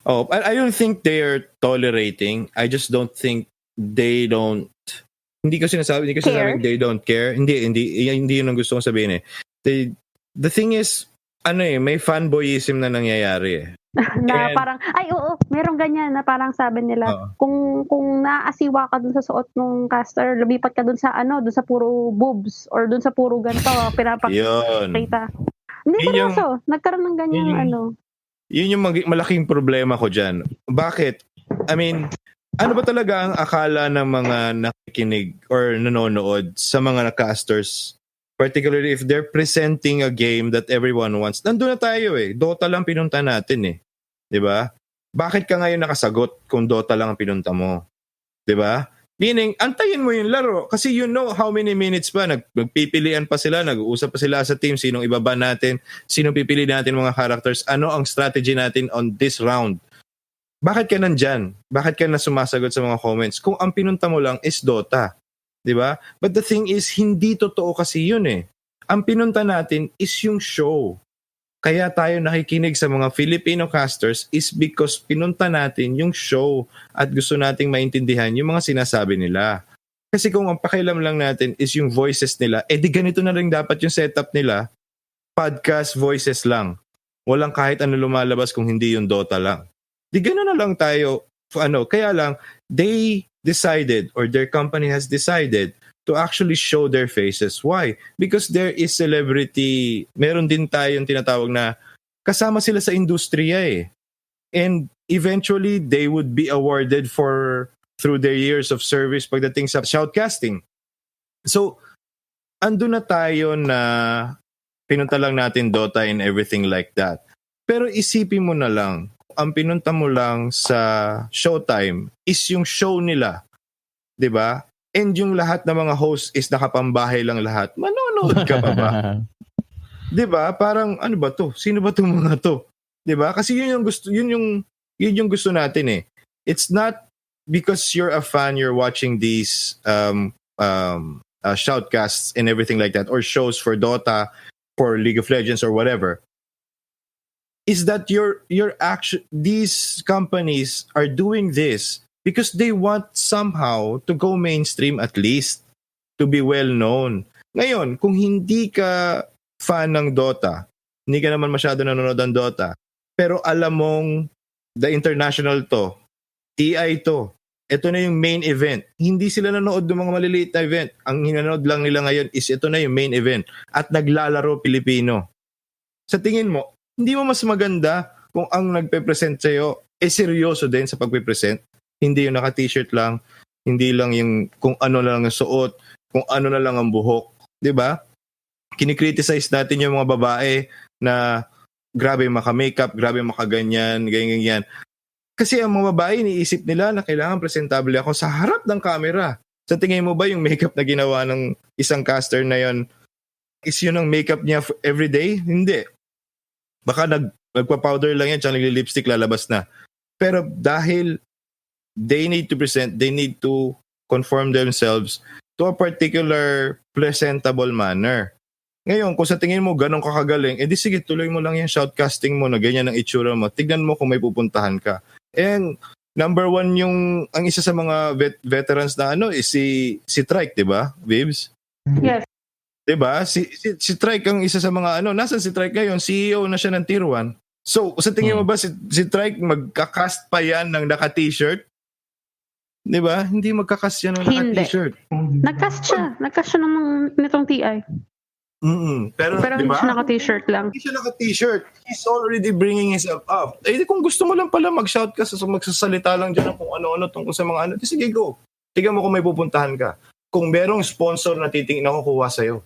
I don't think they're tolerating. I just don't think they don't. Hindi ko sinasabing they don't care. Hindi yun ang gusto kong sabihin eh. The thing is, may fanboyism na nangyayari eh. Na parang, merong ganyan na parang sabi nila, kung naaasiwa ka dun sa suot ng caster, lumipat ka dun sa puro boobs or dun sa puro ganito, pinapakita. Hindi seryoso, nagkaroon ng ganyan Yun yung malaking problema ko dyan. Bakit? I mean, ano ba talaga ang akala ng mga nakikinig or nanonood sa mga casters? Particularly if they're presenting a game that everyone wants. Nandun na tayo eh. Dota lang pinunta natin eh. 'Di ba? Bakit ka ngayon nakasagot kung Dota lang ang pinunta mo? 'Di ba? Meaning, antayin mo yung laro. Kasi you know how many minutes pa. Nagpipilian pa sila. Nag-uusap pa sila sa team. Sinong ibaba natin. Sinong pipili natin mga characters. Ano ang strategy natin on this round. Bakit ka nandyan? Bakit ka na sumasagot sa mga comments? Kung ang pinunta mo lang is Dota. Diba? But the thing is, hindi totoo kasi yun eh. Ang pinunta natin is yung show. Kaya tayo nakikinig sa mga Filipino casters is because pinunta natin yung show at gusto nating maintindihan yung mga sinasabi nila. Kasi kung ang pakialam lang natin is yung voices nila, di ganito na rin dapat yung setup nila. Podcast voices lang. Walang kahit ano lumalabas kung hindi yung Dota lang. Di gano'n na lang tayo. Kaya lang, they decided, or their company has decided to actually show their faces. Why? Because there is celebrity. Meron din tayong tinatawag na kasama sila sa industriya eh. And eventually, they would be awarded through their years of service pagdating sa shoutcasting. So, andun na tayo na pinunta lang natin Dota and everything like that. Pero isipin mo na lang, ang pinunta mo lang sa Showtime is yung show nila. 'Di ba? And yung lahat ng mga host is nakapambahay lang lahat. Manonood ka pa ba? 'Di ba? Parang ano ba 'to? Sino ba 'tong mga 'to? 'Di ba? Kasi yun yung gusto natin eh. It's not because you're a fan, you're watching these shoutcasts and everything like that, or shows for Dota, for League of Legends or whatever. Is that your these companies are doing this because they want somehow to go mainstream, at least to be well known. Ngayon, kung hindi ka fan ng Dota, hindi ka naman masyado nanonood ng Dota, pero alam mong the international to, TI to, ito na yung main event. Hindi sila nanood ng mga maliliit na event. Ang hinanood lang nila ngayon is ito na yung main event. At naglalaro Pilipino. Sa tingin mo, hindi mo mas maganda kung ang nagpe-present sa'yo seryoso din sa pagpe-present? Hindi yung naka-t-shirt lang, hindi lang yung kung ano lang ang suot, kung ano na lang ang buhok. 'Di ba? Kinikriticize natin yung mga babae na grabe maka-makeup, grabe makaganyan, ganyan. Kasi ang mga babae, iniisip nila na kailangan presentable ako sa harap ng camera. Sa tingin mo ba yung makeup na ginawa ng isang caster na yon is yun ang makeup niya everyday? Hindi. Baka nagpa-powder lang yan, tsaka nagli-lipstick, lalabas na. Pero dahil they need to present, they need to conform themselves to a particular presentable manner. Ngayon, kung sa tingin mo ganun kakagaling, edi sige, tuloy mo lang yung shoutcasting mo na ganyan ang itsura mo. Tignan mo kung may pupuntahan ka. And number one yung, ang isa sa mga veterans na is si Trike, di ba, VIVZ? Yes. Di ba? Si Trike ang isa sa mga nasan si Trike ngayon? CEO na siya ng Tier 1. So, sa tingin mo ba si Trike magkakast pa yan ng naka-t-shirt? Di ba? Hindi magkakast yan ng naka-t-shirt. Nagcast siya. Nagcast siya nitong TI. Pero hindi diba? siya naka-t-shirt lang. Hindi siya naka-t-shirt. He's already bringing himself up. Kung gusto mo lang pala mag-shout ka, magsasalita lang dyan kung ano-ano tungkol sa mga sige, go. Tignan mo kung may pupuntahan ka. Kung merong sponsor na nakukuha sa'yo.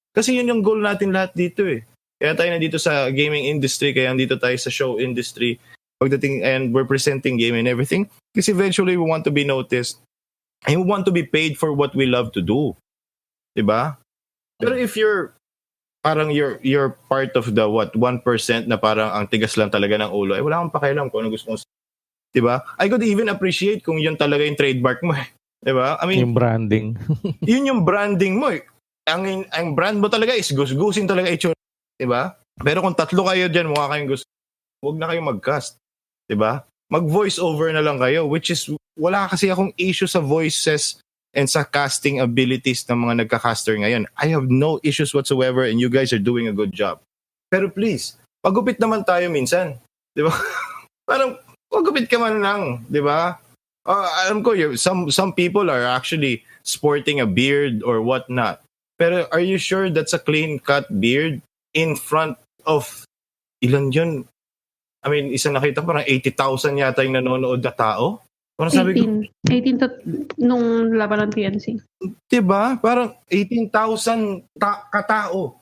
Kasi yun yung goal natin lahat dito eh. Kaya tayo na dito sa gaming industry, kaya dito tayo sa show industry, pagdating and we're presenting game and everything. Kasi eventually we want to be noticed and we want to be paid for what we love to do. Diba? Pero if you're part of the 1% na parang ang tigas lang talaga ng ulo, wala akong pakialam kung ano gusto mong, diba? I could even appreciate kung yun talaga yung trademark mo eh. Diba? I mean, yung branding. Yun yung branding mo eh. Ang brand mo talaga is gusgusin talaga itsura. Diba? Pero kung tatlo kayo dyan, mukha kayong gusto, huwag na kayong mag-cast. Diba? Mag-voice over na lang kayo, which is, wala kasi akong issue sa voices and sa casting abilities ng mga nagka-caster ngayon. I have no issues whatsoever and you guys are doing a good job. Pero please, pagupit naman tayo minsan. Di ba? Parang, pagupit ka man lang. Di ba? Alam ko, some people are actually sporting a beard or whatnot. Pero are you sure that's a clean-cut beard in front of, ilan yun? I mean, isa nakita parang 80,000 yata yung nanonood na tao. Parang sabi ko, 18 to nung laban ng TNC. Diba? Parang 18,000 katao.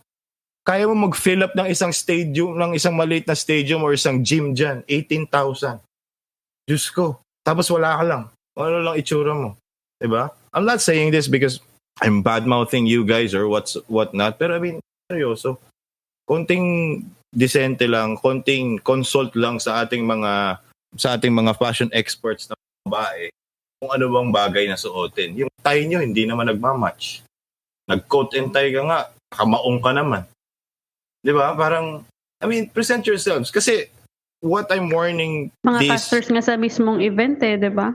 Kaya mo mag-fill up ng isang stadium, ng isang maliit na stadium or isang gym dyan. 18,000. Diyos ko. Tapos wala ka lang. Ano lang itsura mo. Diba? I'm not saying this because I'm bad-mouthing you guys or whatnot. Pero I mean, seryoso. Konting disente lang, konting consult lang sa ating mga fashion experts na babae, kung ano bang bagay na suotin. Yung tie nyo, hindi naman nagmamatch. Nag-coat and tie ka nga, kamaong ka naman. Di ba? Parang, I mean, present yourselves. Kasi, what I'm warning mga casters nga sa mismong event di ba?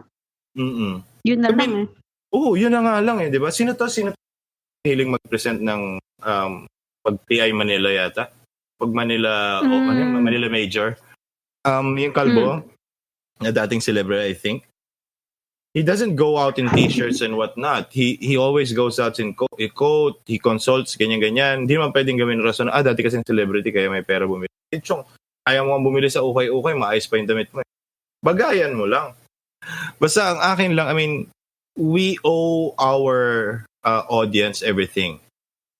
Yun na lang eh. Oo, yun na nga lang eh, di ba? Sino hiling mag-present ng pag TI Manila yata? Pag Manila, Manila Major. Yung kalbo, na dating celebrity, I think. He doesn't go out in t-shirts and whatnot. He always goes out in coat, he consults, ganyan-ganyan. Hindi naman pwedeng gawin rason, dati kasi celebrity kaya may pera bumili. Chong, ayaw mo bumili sa ukay-ukay, maayos pa yung damit mo. Bagayan mo lang. Basta ang akin lang, I mean, we owe our audience everything.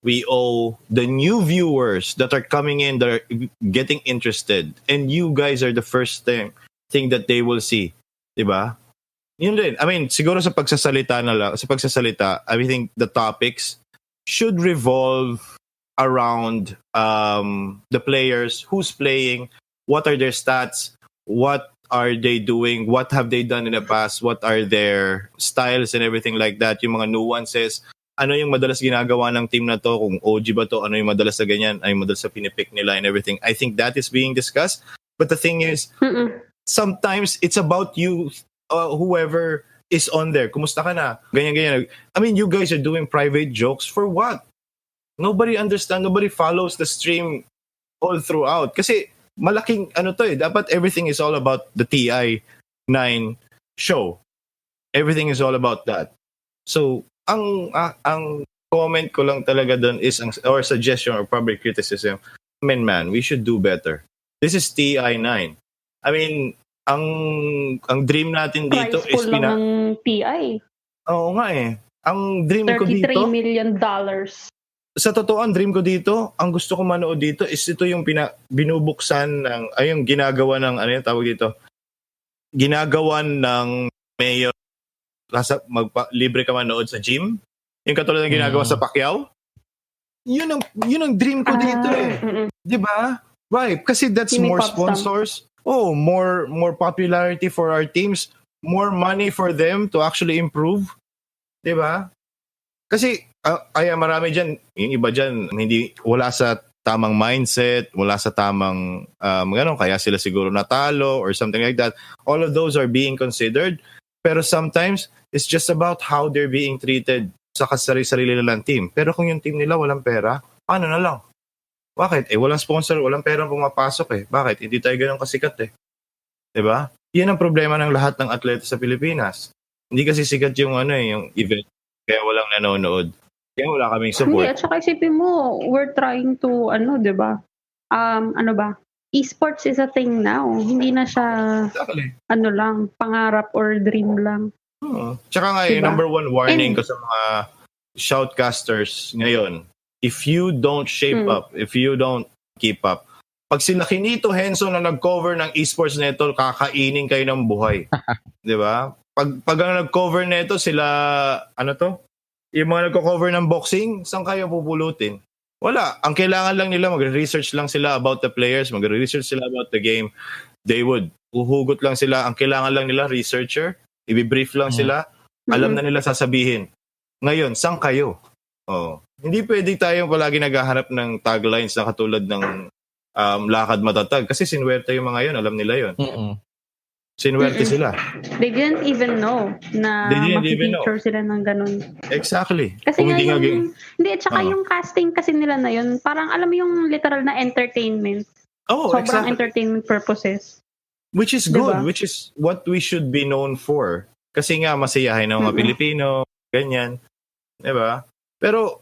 We owe the new viewers that are coming in, that are getting interested. And you guys are the first thing that they will see. Diba? Yun din. I mean, siguro sa pagsasalita, I think the topics should revolve around the players, who's playing, what are their stats, what are they doing, what have they done in the past, what are their styles and everything like that, yung mga nuances, ano yung madalas ginagawa ng team na to, kung OG ba to, ano yung madalas na ganyan, ano yung madalas na pinipick nila and everything. I think that is being discussed. But the thing is, sometimes it's about you, whoever is on there. Kumusta ka na? Ganyan. I mean, you guys are doing private jokes for what? Nobody follows the stream all throughout. Kasi malaking dapat everything is all about the TI9 show. Everything is all about that. So, ang comment ko lang talaga doon is, or suggestion or probably criticism, man, we should do better. This is TI9. I mean, ang dream natin dito price is lang ng TI. Oo nga eh. Ang dream ko dito, $33 million. Sa totoo, ang dream ko dito, ang gusto ko manood dito is ito yung binubuksan ng, yung ginagawa ng, ano yung tawag dito? Ginagawan ng mayor, libre ka manood sa gym. Yung katulad ng ginagawa sa Pacquiao. Yun ang dream ko dito eh. Di ba? Right. Kasi that's more sponsors. More popularity for our teams. More money for them to actually improve. Di ba? Kasi, marami dyan, yung iba dyan, wala sa tamang mindset, wala sa tamang, kaya sila siguro natalo or something like that. All of those are being considered. Pero sometimes, it's just about how they're being treated sa sarili nilang team. Pero kung yung team nila walang pera, ano na lang? Bakit? Walang sponsor, walang pera pumapasok eh. Bakit? Hindi tayo ganun kasikat eh. Diba? Yan ang problema ng lahat ng atleta sa Pilipinas. Hindi kasi sikat yung yung event. Kaya walang nanonood. Kaya wala kaming support. Hindi, at saka isipin mo, we're trying to, diba? Esports is a thing now. Hindi na siya, exactly. Pangarap or dream lang. Tsaka nga diba? Number one warning ko sa mga shoutcasters ngayon, if you don't shape up, if you don't keep up, pag sila Kinito Henson na nag-cover ng esports neto, kakainin kayo ng buhay. Di ba? Pag nag-cover neto, sila, yung mga nagko-cover ng boxing, saan kayo pupulutin? Wala. Ang kailangan lang nila, magre-research lang sila about the players, magre-research sila about the game. Uhugot lang sila. Ang kailangan lang nila, researcher, i-brief lang sila, alam na nila sasabihin. Ngayon, saan kayo? Hindi pwede tayong palagi naghahanap ng taglines na katulad ng lakad matatag. Kasi sinwerte yung mga yun, alam nila yun. Sinwerte sila. They didn't even know na mag-feature sila ng ganun. Exactly. Kasi yung casting kasi nila na yun, parang alam mo yung literal na entertainment. Sobrang exactly. Entertainment purposes. Which is good, diba? Which is what we should be known for. Kasi nga, masiyahin ng mga Pilipino, ganyan. Diba? Pero,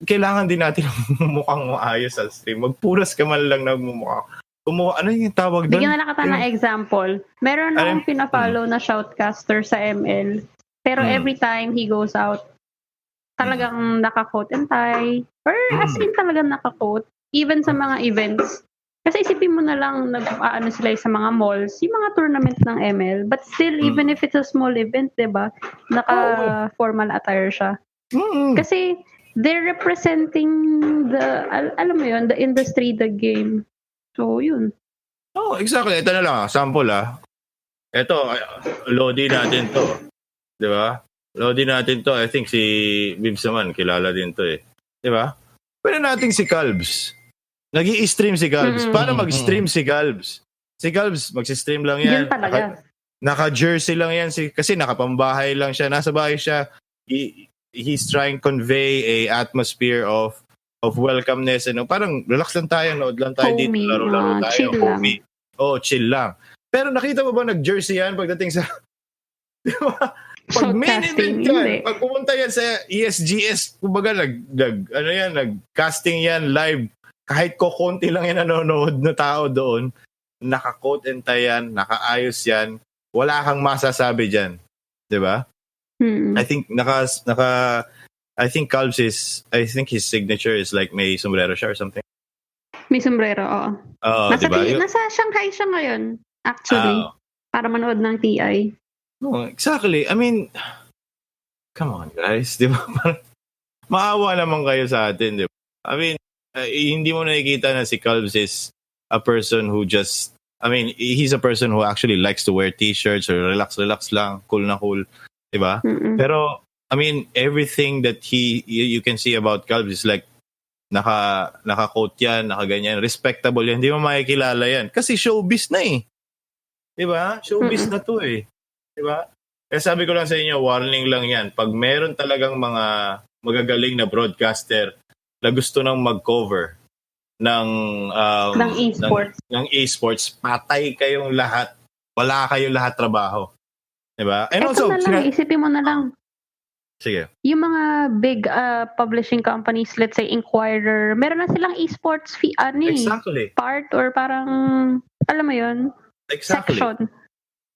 kailangan din natin mukhang maayos sa stream. Magpuras ka man lang na mumukha. Ano yung tawag doon? Bigyan na kita ng example. Meron akong pinafollow na shoutcaster sa ML. Pero every time he goes out, talagang naka-coat and tie. Or as in talagang naka-coat. Even sa mga events. Kasi isipin mo na lang, sila sa mga malls, yung mga tournament ng ML. But still, even if it's a small event, diba? Naka-formal attire siya. Kasi, they're representing the industry, the game. So, yun. Exactly. Ito na lang, sample Ito, Lodi natin to. Diba? Lodi natin to. I think si VIVZ naman, kilala din to eh. Diba? Pwede natin si Calbs. Nag-i-stream si Calbs. Paano mag-stream si Calbs? Si Calbs, mag-stream lang yan. Yun talaga. Naka-jersey lang yan. Kasi nakapambahay lang siya. Nasa bahay siya. He's trying to convey a atmosphere of welcomeness. Parang relax lang tayo. Nood lang tayo dito. Laro-laro tayo. Chill homie. Lang. Chill lang. Pero nakita mo ba nag-jersey yan pagdating sa... Di ba? Pag main event yan, pag pumunta yan sa ESGS, kumbaga nag-casting yan live. Kahit konti lang yung nanonood na tao doon, naka-coat and tie yan, nakaayos yan, wala kang masasabi dyan. Diba? I think I think Calbs his signature is like may sombrero siya or something. May sombrero, oo. Nasa Shanghai siya ngayon, actually, para manood ng TI. Exactly. Come on guys, diba? Maawa naman kayo sa atin, diba? Hindi mo nakikita na si Calbs is a person who just, he's a person who actually likes to wear t-shirts or relax lang, cool na cool, diba? Pero, everything that you can see about Calbs is like, naka-coat yan, naka-ganyan, respectable yan, hindi mo makikilala yan. Kasi showbiz na eh. Diba? Showbiz na to eh. Diba? Kaya sabi ko lang sa inyo, warning lang yan. Pag meron talagang mga magagaling na broadcaster na gusto nang mag-cover ng esports. Ng esports, patay kayong lahat. Wala kayong lahat trabaho. Diba? And Eto also, na lang, isipin mo na lang. Sige. Yung mga big publishing companies, let's say Inquirer, meron na silang esports Exactly. part or parang, alam mo yun, Exactly. section.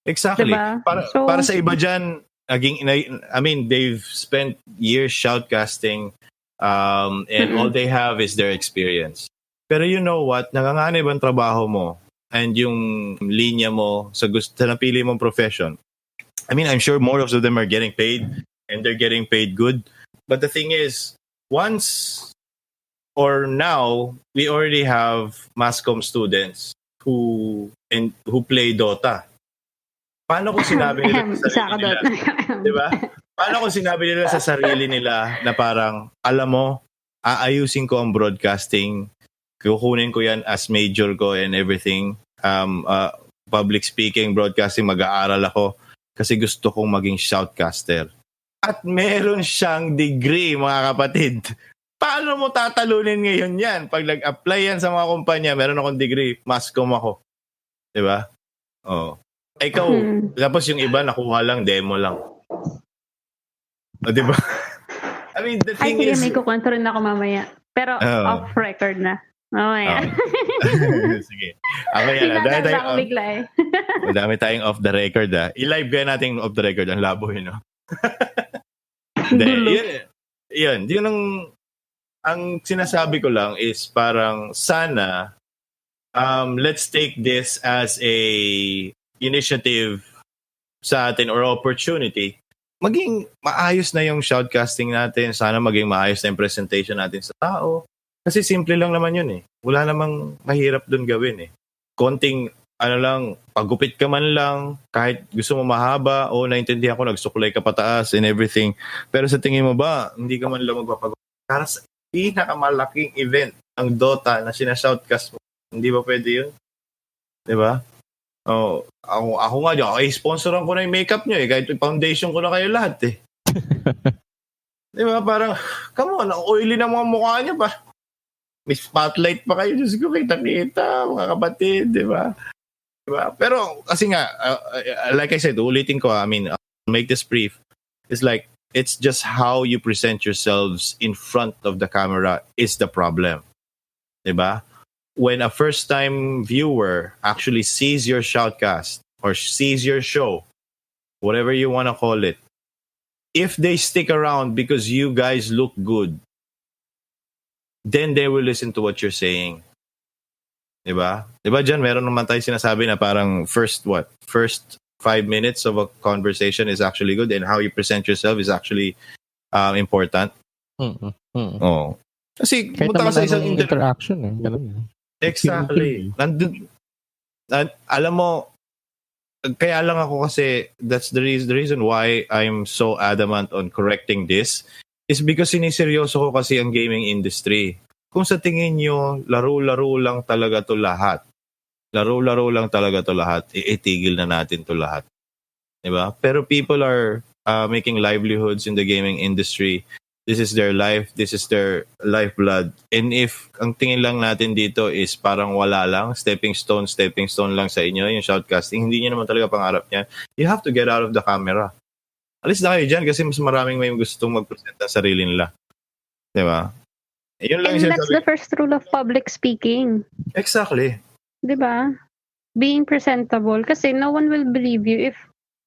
Exactly. Diba? Para sa iba dyan, I mean, they've spent years shoutcasting and all they have is their experience. Pero you know what? Nanganganib ang trabaho mo and yung linya mo sa napili mong profession. I mean, I'm sure more of them are getting paid and they're getting paid good. But the thing is, once or now, we already have Masscom students who play Dota. Paano kung sinabi nila sa sarili nila? Diba? Paano kung sinabi nila sa sarili nila na parang, alam mo, aayusin ko ang broadcasting, kukunin ko yan as major ko and everything, public speaking, broadcasting, mag-aaral ako kasi gusto kong maging shoutcaster. At meron siyang degree, mga kapatid. Paano mo tatalunin ngayon yan? Pag nag-apply yan sa mga kumpanya, meron akong degree, Masscom ako. Diba? Oh. Ikaw, tapos yung iba nakuha lang, demo lang. O, diba? I mean, the thing is... may kukwento rin ako mamaya. Pero off record na. Mamaya. Sige. Ako yan. Madami tayong off the record. I-live kaya natin off the record. Ang labo yun, no? Yun. Ang sinasabi ko lang is parang sana let's take this as a initiative sa atin or opportunity. Maging maayos na yung shoutcasting natin. Sana maging maayos na yung presentation natin sa tao. Kasi simple lang naman yun eh. Wala namang mahirap dun gawin eh. Konting, pagupit ka man lang, kahit gusto mo mahaba, naintindihan ko, nagsuklay ka pataas and everything. Pero sa tingin mo ba, hindi ka man lang magpapagupit? Para sa pinakamalaking event ng Dota na sinashoutcast mo, hindi ba pwede yun? Diba? Ako nga, sponsoran ko na yung makeup nyo eh. Kahit yung foundation ko na kayo lahat eh. Diba? Parang, come on, ang oily na mga mukha nyo pa. May spotlight pa kayo. Diyos ko, kita-kita, mga kapatid, di ba? Diba? Pero, kasi nga, like I said, ulitin ko, make this brief. It's like, it's just how you present yourselves in front of the camera is the problem. Di ba? When a first-time viewer actually sees your shoutcast or sees your show, whatever you want to call it, if they stick around because you guys look good, then they will listen to what you're saying. Diba? Diba dyan, meron naman tayo sinasabi na parang first 5 minutes of a conversation is actually good and how you present yourself is actually important. Oh. Kasi punta ka sa isang interaction eh. Ganun. Exactly. Alam mo, kaya lang ako kasi that's the reason why I'm so adamant on correcting this is because siniseryoso ko kasi ang gaming industry. Kung sa tingin nyo, laro-laro lang talaga to lahat. Laro-laro lang talaga to lahat. Itigil na natin to lahat. Diba? Pero people are making livelihoods in the gaming industry. This is their life. This is their lifeblood. And if ang tingin lang natin dito is parang wala lang, stepping stone lang sa inyo, yung shoutcasting, hindi nyo naman talaga pangarap niya. You have to get out of the camera. Alis na kayo dyan kasi mas maraming may gustong mag-present ng sarili nila. Diba? Yun lang. And that's the first rule of public speaking. Exactly. Diba? Being presentable. Kasi no one will believe you if,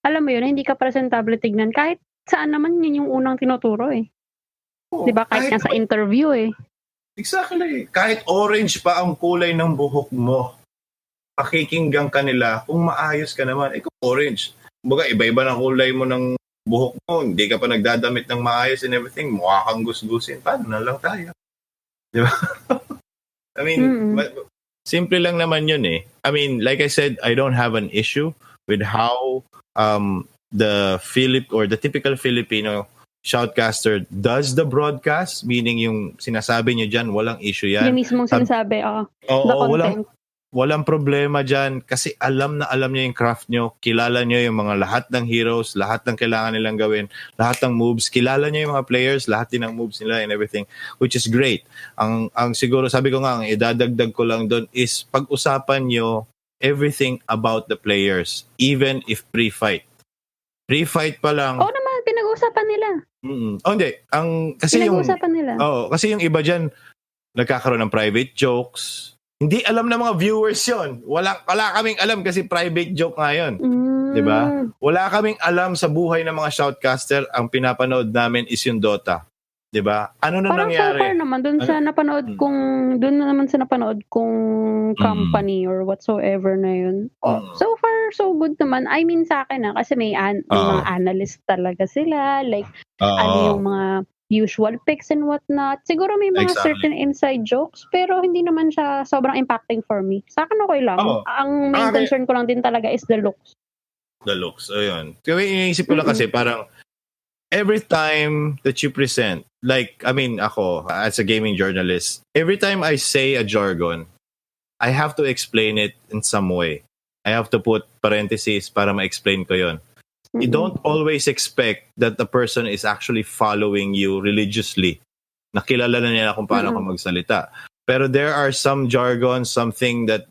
alam mo yun, hindi ka presentable tignan. Kahit saan naman yun yung unang tinuturo eh. Diba? Kahit nga sa interview eh. Exactly. Kahit orange pa ang kulay ng buhok mo, pakikinggan ka nila, kung maayos ka naman, ikaw orange. Baga, iba-iba ng kulay mo ng buhok mo, hindi ka pa nagdadamit ng maayos and everything, mukha kang gusgusin, paano na lang tayo? Di ba? I mean, simple lang naman yun eh. I mean, like I said, I don't have an issue with how the typical Filipino shoutcaster does the broadcast, meaning yung sinasabi nyo dyan, walang issue yan. Yung mismong sinasabi, the content. Walang problema dyan kasi alam niya yung craft nyo, kilala nyo yung mga lahat ng heroes, lahat ng kailangan nilang gawin, lahat ng moves, kilala nyo yung mga players, lahat din ng moves nila and everything, which is great. Ang siguro, sabi ko nga, ang idadagdag ko lang doon is pag-usapan nyo everything about the players, even if pre-fight. Pre-fight pa lang. Oo naman, pinag-uusapan nila. Oh, hindi. Kasi pinag-uusapan nila. Kasi yung iba dyan, nagkakaroon ng private jokes. Hindi alam ng mga viewers yon. Wala kaming alam kasi private joke nga yun. Diba? Wala kaming alam sa buhay ng mga shoutcaster. Ang pinapanood namin is yung Dota. Diba? Ano na parang nangyari? Parang so far naman, doon naman sa napanood kong company or whatsoever na yun. So far, so good naman. I mean sa akin kasi may mga analyst talaga sila. Like, ano yung mga usual picks and whatnot. Siguro may mga certain inside jokes, pero hindi naman siya sobrang impacting for me. Sa akin okay lang. Ang main concern ko lang din talaga is the looks. The looks, ayun. Kaya iniisip ko lang kasi parang every time that you present, like, I mean, ako, as a gaming journalist, every time I say a jargon, I have to explain it in some way. I have to put parentheses para ma-explain ko yon. You don't always expect that the person is actually following you religiously. Nakilala na niya kung paano ka magsalita. Pero there are some jargons, something that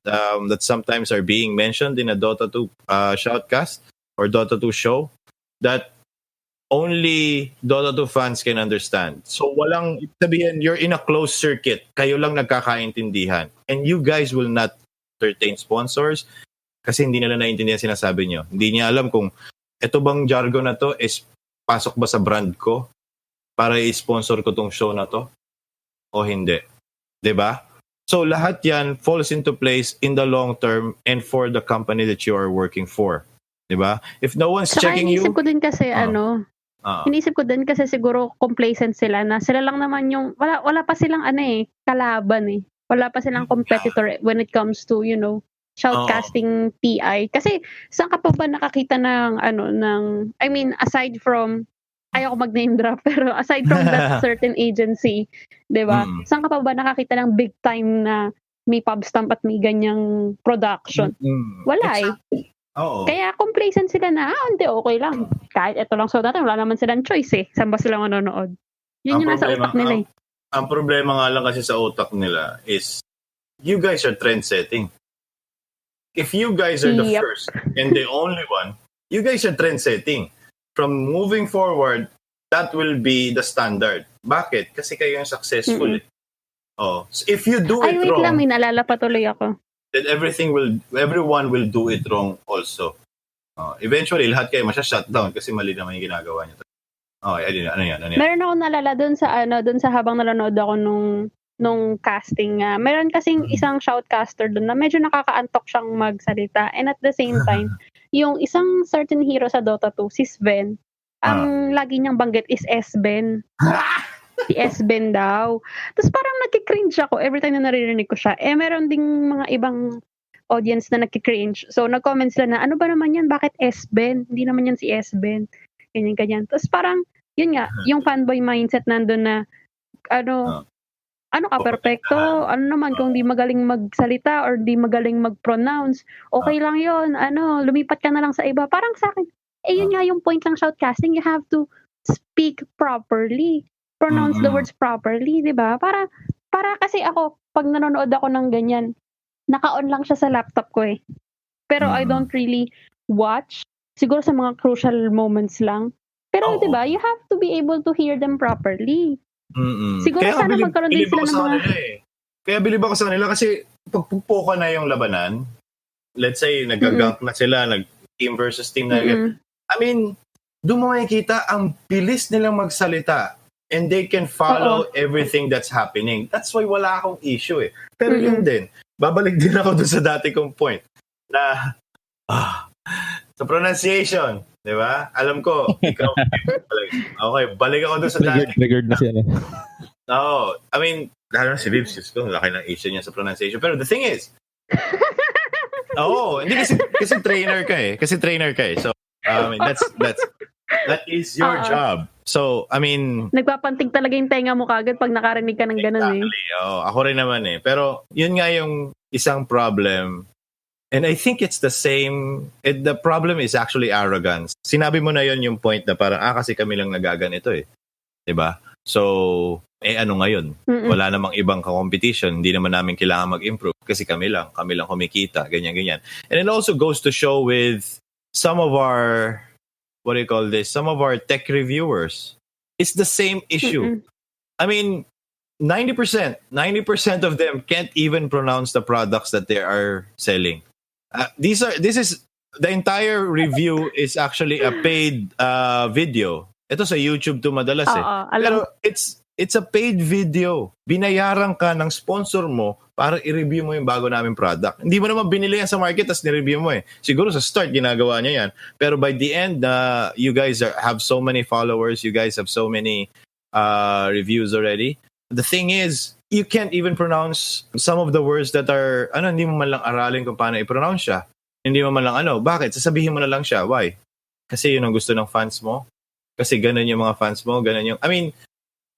sometimes are being mentioned in a Dota 2 shoutcast or Dota 2 show that only Dota 2 fans can understand. So walang sabihin, you're in a closed circuit. Kayo lang nagkakaintindihan. And you guys will not entertain sponsors kasi hindi nila naiintindihan sinasabi nyo. Hindi niya alam kung ito bang jargon na to is pasok ba sa brand ko para i-sponsor ko tong show na to o hindi. 'Di ba? So lahat yan falls into place in the long term and for the company that you are working for. 'Di ba? If no one's checking you. Inisip ko din kasi Inisip ko din kasi siguro complacent sila na sila lang naman yung wala pa silang kalaban . Wala pa silang competitor when it comes to, shoutcasting TI. Kasi saan ka pa ba nakakita ng I mean aside from ayoko mag-name drop pero aside from that certain agency, 'di ba? Saan ka pa ba nakakita ng big time na may pub stamp at may ganyang production? Wala Oo. Kaya complacent sila na, hindi, okay lang. Kahit ito lang so natin, wala naman silang choice Saan ba sila manonood? Yun yung nasa utak nila Ang problema nga lang kasi sa utak nila is, you guys are trend-setting. If you guys are the first and the only one, you guys are trend-setting. From moving forward, that will be the standard. Bakit? Kasi kayo yung successful. So if you do it wrong... wait lang, may naalala pa tuloy ako. Then everyone will do it wrong also. Eventually, lahat kayo masya-shutdown kasi mali naman yung ginagawa niyo. Ano yan? Meron ako nalala doon sa habang nanonood ako nung casting. Meron kasing isang shoutcaster doon na medyo nakakaantok siyang magsalita. And at the same time, yung isang certain hero sa Dota 2, si Sven, ang lagi niyang banggit is S-Ben. Si S-Ben daw. Tapos parang nagki-cringe ako every time na naririnig ko siya. Meron ding mga ibang audience na nagki-cringe. So, nag-comment sila na, ano ba naman yan? Bakit S-Ben? Hindi naman yan si S-Ben. Ganyan. Tapos parang, yun nga, yung fanboy mindset nandun na, ano ka, perfecto? Ano naman, kung di magaling magsalita or di magaling mag-pronounce, okay lang yun. Lumipat ka na lang sa iba. Parang sa akin, yun nga yung point ng shoutcasting. You have to speak properly. Pronounce the words properly, di ba? Para kasi ako, pag nanonood ako ng ganyan, naka-on lang siya sa laptop ko Pero I don't really watch. Siguro sa mga crucial moments lang. Pero di ba, you have to be able to hear them properly. Siguro kaya sana magkaroon din sila ng mga... Kaya bilib ako sa kanila kasi pagpupuko na yung labanan, let's say, nag-gank na sila, nag-team versus team na. I mean, doon mo makikita ang bilis nilang magsalita. And they can follow everything that's happening. That's why wala akong issue Pero yun din, babalik din ako dun sa dati kong point na sa pronunciation, di ba? Alam ko, ikaw, okay, balik ako dun sa dati. Triggered na siya. No, I mean, lalo na si VIVZ ko, laki ng issue niya sa pronunciation. Pero the thing is, hindi kasi trainer ka Kasi trainer ka So, I mean, that is your job. So, I mean... Nagpapantig talaga yung tenga mo kagad pag nakarinig ka ng ganun Exactly. Ako rin naman Pero, yun nga yung isang problem. And I think it's the same... the problem is actually arrogance. Sinabi mo na yun yung point na parang, kasi kami lang nagaganito Diba? So, ano ngayon? Wala namang ibang competition. Hindi naman namin kailangan mag-improve kasi kami lang kumikita. Ganyan. And it also goes to show with some of our... what do you call this? Some of our tech reviewers. It's the same issue. I mean, 90% of them can't even pronounce the products that they are selling. This is the entire review is actually a paid video. Ito sa YouTube to madalas Pero it's a paid video. Binayaran ka ng sponsor mo para i-review mo yung bago naming product. Hindi mo naman binili yan sa market tapos ni-review mo Siguro sa start ginagawa niya yan. Pero by the end, you guys have so many followers. You guys have so many reviews already. The thing is, you can't even pronounce some of the words that are, hindi mo man lang aralin kung paano i-pronounce siya. Hindi mo man lang Bakit? Sasabihin mo na lang siya. Why? Kasi yun ang gusto ng fans mo. Kasi ganun yung mga fans mo. Ganun yung,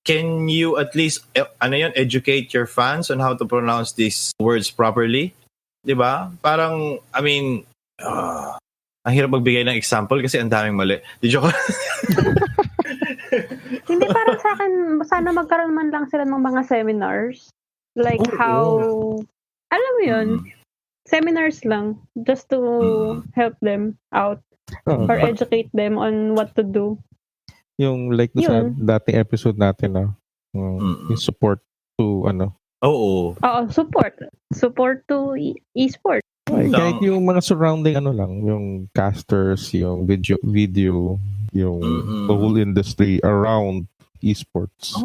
can you at least, educate your fans on how to pronounce these words properly? Diba? Parang, ang hirap magbigay ng example kasi ang daming mali. Di joke. Hindi, parang sa akin, sana magkaroon man lang sila ng mga seminars. Like alam mo yun, seminars lang, just to help them out or educate them on what to do. Yung like sa dating episode natin yung support to Oo, support to e-sport. Kahit yung mga surrounding yung casters, yung video yung the whole industry around esports.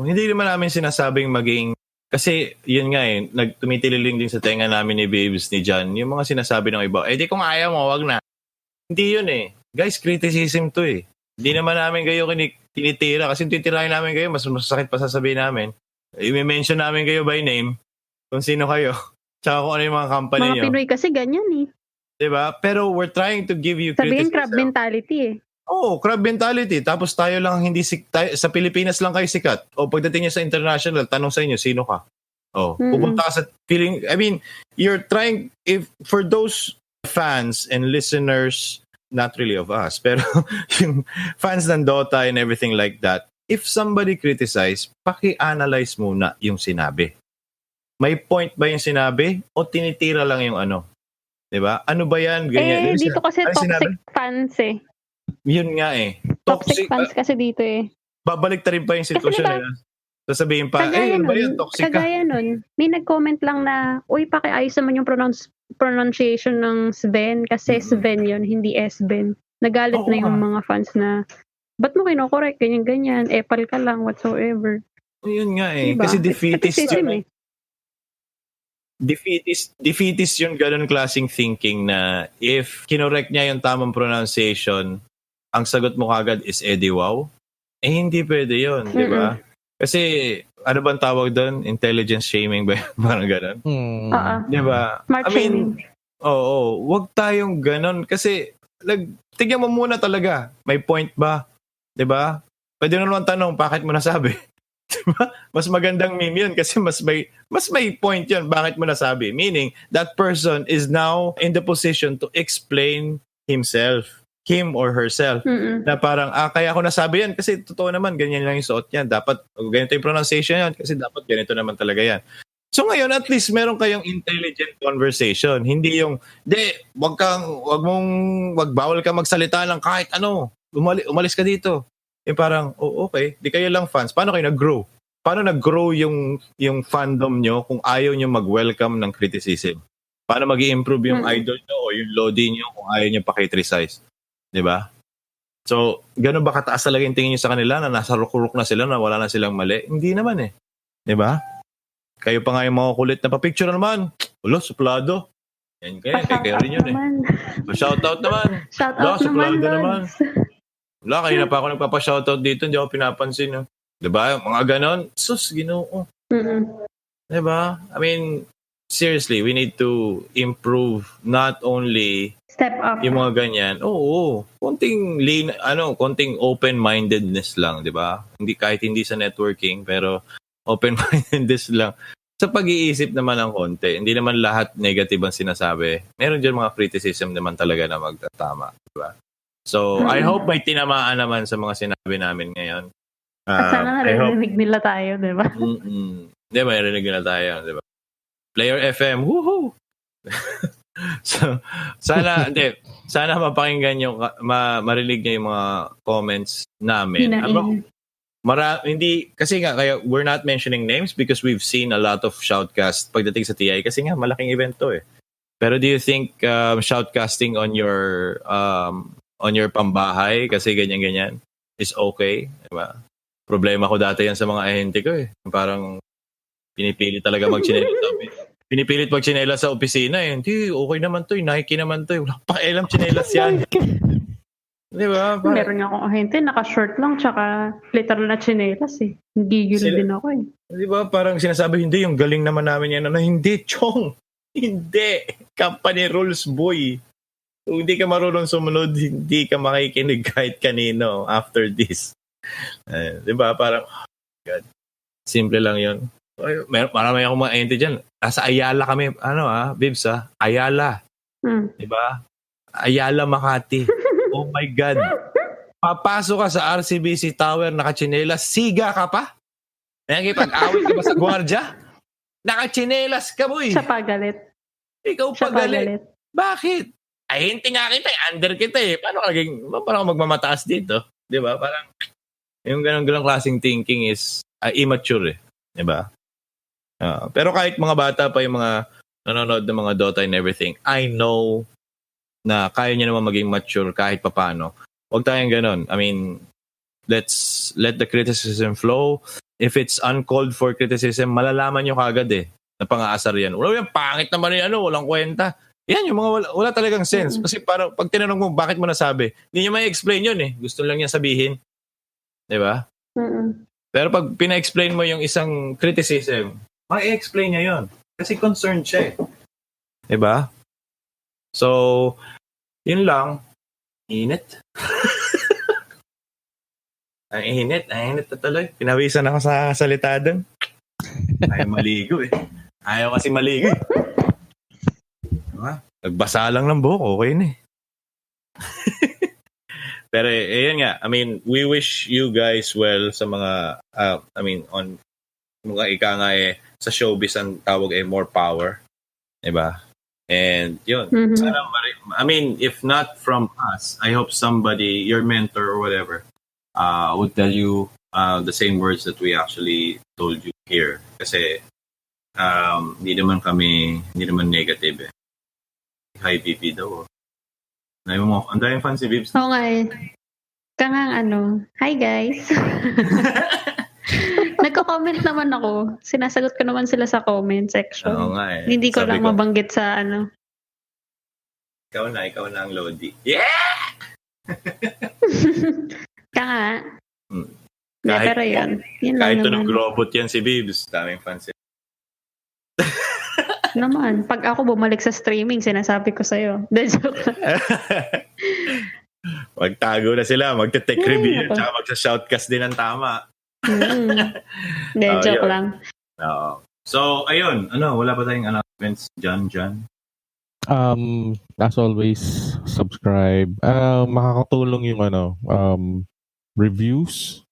Hindi naman namin sinasabing maging kasi yun nga nagtumitililing din sa tenga namin ni VIVZ ni John yung mga sinasabi ng iba. Di kung ayaw mo, wag na. Hindi yun Guys, criticism to Hindi naman namin kayo tinitira kasi titirahin namin kayo, mas masakit pa sasabihin namin. I-mention namin kayo by name kung sino kayo. Tsaka kung ano yung mga company nyo. Mga Pinoy kasi ganyan Diba? Pero we're trying to give you sabihin criticism. Crab mentality crab mentality. Tapos tayo lang sa Pilipinas lang kayo sikat. Pagdating niya sa international, tanong sa inyo, sino ka? Pupunta ka sa feeling, you're trying, for those fans and listeners, not really of us, pero yung fans ng Dota and everything like that, if somebody criticize, paki-analyze muna yung sinabi. May point ba yung sinabi o tinitira lang yung Diba? Ano ba yan? Ganyan. Dito kasi toxic fans Yun nga Toxic fans kasi dito Babalik ta rin pa yung sitwasyon sasabihin pa, ano ba yan? Toxic ka. Kagaya nun, may nag-comment lang na, pakiayos naman yung pronunciation ng Sven kasi Sven yun, hindi Sven. Nagalit na yung mga fans na, ba't mo kino-correct? Ganyan-ganyan, epal ka lang, whatsoever. Yun nga diba? Kasi defeatist yun defeatist yung ganun klaseng thinking na if kinorek niya yung tamang pronunciation, ang sagot mo kagad is Eddie Wow. Hindi pwede yun, di ba? Kasi, ano bang tawag doon? Intelligence shaming ba? Parang ganun. Di ba? Smart shaming. Wag tayong ganun. Kasi, tignan mo muna talaga. May point ba? Di ba? Pwede na naman tanong, bakit mo nasabi? Diba? Mas magandang meme yun kasi mas may point yun. Bakit mo nasabi? Meaning, that person is now in the position to explain himself. Him or herself. Na parang, kaya ako nasabi yan kasi totoo naman, ganyan lang yung suot yan. Dapat, ganito yung pronunciation yan kasi dapat ganito naman talaga yan. So ngayon, at least meron kayong intelligent conversation. Hindi yung, bawal ka magsalita ng kahit ano. Umalis ka dito. Parang, okay. Di kayo lang fans. Paano kayo nag-grow? Paano nag-grow yung fandom nyo kung ayaw nyo mag-welcome ng criticism? Paano mag-i-improve yung idol nyo o yung loading nyo kung ayaw nyo pa-criticize? Diba? So, gano'n ba kataas talaga yung tingin nyo sa kanila na nasa rukuruk na sila, na wala na silang mali? Hindi naman Diba? Kayo pa nga yung mga kulit na pa-picture naman. Suplado. Yan kayo rin yun Pa-shoutout naman. Shoutout naman. Wala, kayo na pa ako nagpapa-shoutout dito, hindi ako pinapansin. Diba? Mga ganon. Sus, Ginoo. Diba? Seriously, we need to improve not only step up yung mga ganyan. Konting konting open-mindedness lang, 'di ba? Kahit hindi sa networking, pero open-mindedness lang. Sa pag-iisip naman ng konti, hindi naman lahat negative ang sinasabi. Meron diyan mga criticism naman talaga na magtatama, 'di ba? So, I hope may tinamaan naman sa mga sinabi namin ngayon. Sana narinig nila tayo, 'di ba? Hindi, may narinig nila tayo, 'di ba? Player FM, woohoo! So, sana mapakinggan yung, marinig niya yung mga comments namin. Hindi, kasi nga, kaya we're not mentioning names because we've seen a lot of shoutcast pagdating sa TI kasi nga, malaking event to eh. Pero do you think shoutcasting on your pambahay kasi ganyan-ganyan is okay? Diba? Problema ko dati yan sa mga ahente ko eh. Parang pinipilit talaga Pinipilit magchinelas sa opisina eh. Hindi, okay naman to. Nike naman to. Wala pa kailam chinelas yan. Di ba? Meron nga akong ahente, naka-short lang, tsaka literal na chinelas eh. Gigil din ako eh. Di ba? Parang sinasabi, hindi, yung galing naman namin yan. Hindi, Chong. Hindi. Company rules, boy. Kung hindi ka marunong sumunod, hindi ka makikinig kahit kanino after this. Di ba? Parang, oh God. Simple lang yun. Marami akong mga ente dyan. Nasa Ayala kami. VIVZ Ayala. Diba? Ayala, Makati. Oh my God. Papasok ka sa RCBC Tower, nakachinelas, siga ka pa? Nakikipag-awit ka ba sa gwardya? Nakachinelas ka, boy. Siya pa galit. Ikaw pa galit. Bakit? Ay, hindi nga kita eh. Under kita eh. Paano ka magmamataas dito? Diba? Parang, yung ganun klaseng thinking is immature eh. Diba? Pero kahit mga bata pa yung mga nanonood ng mga Dota and everything, I know na kaya niya naman maging mature kahit papano. Huwag tayong ganun. I mean, let's let the criticism flow. If it's uncalled for criticism, malalaman nyo kagad eh na pang-aasar yan. Wala yung pangit naman yung walang kwenta. Yan, yung mga wala talagang sense. Kasi parang pag tinanong mo, bakit mo nasabi? Hindi niya may explain yun eh. Gusto lang niya sabihin. Diba? Pero pag pina-explain mo yung isang criticism, ma-explain niya yun. Kasi concerned siya eh. Diba? So, yun lang. Init. Ang init na tuloy. Pinawisan ako sa salita doon. Ayaw maligo eh. Ayaw kasi maligo eh. Diba? Nagbasa lang ng buhok, okay na eh. Pero yun nga, I mean, we wish you guys well sa mga, on mga ika nga eh, sa showbiz ang tawag eh, more power. Diba? And yun. Sana, I mean, if not from us, I hope somebody, your mentor or whatever, would tell you the same words that we actually told you here. Kasi, hindi naman negative eh. Hi, VP daw. Ang daming fan si VIVZ. Oo nga eh. Hi guys. Nagko-comment naman ako. Sinasagot ko naman sila sa comment section. Oo nga eh. Hindi ko lang mabanggit sa Ikaw na ang Lodi. Yeah! Kaya nga. Pero yun. Kahit tunog robot yan si VIVZ. Daming fans. Naman, pag ako bumalik sa streaming, sinasabi ko sa'yo. Joke. Magtago na sila, magte-tech review, tsaka magsa-shoutcast din ang tama. Joke lang. So, ayun. Wala pa tayong announcements, John? As always, subscribe. Makakatulong yung reviews.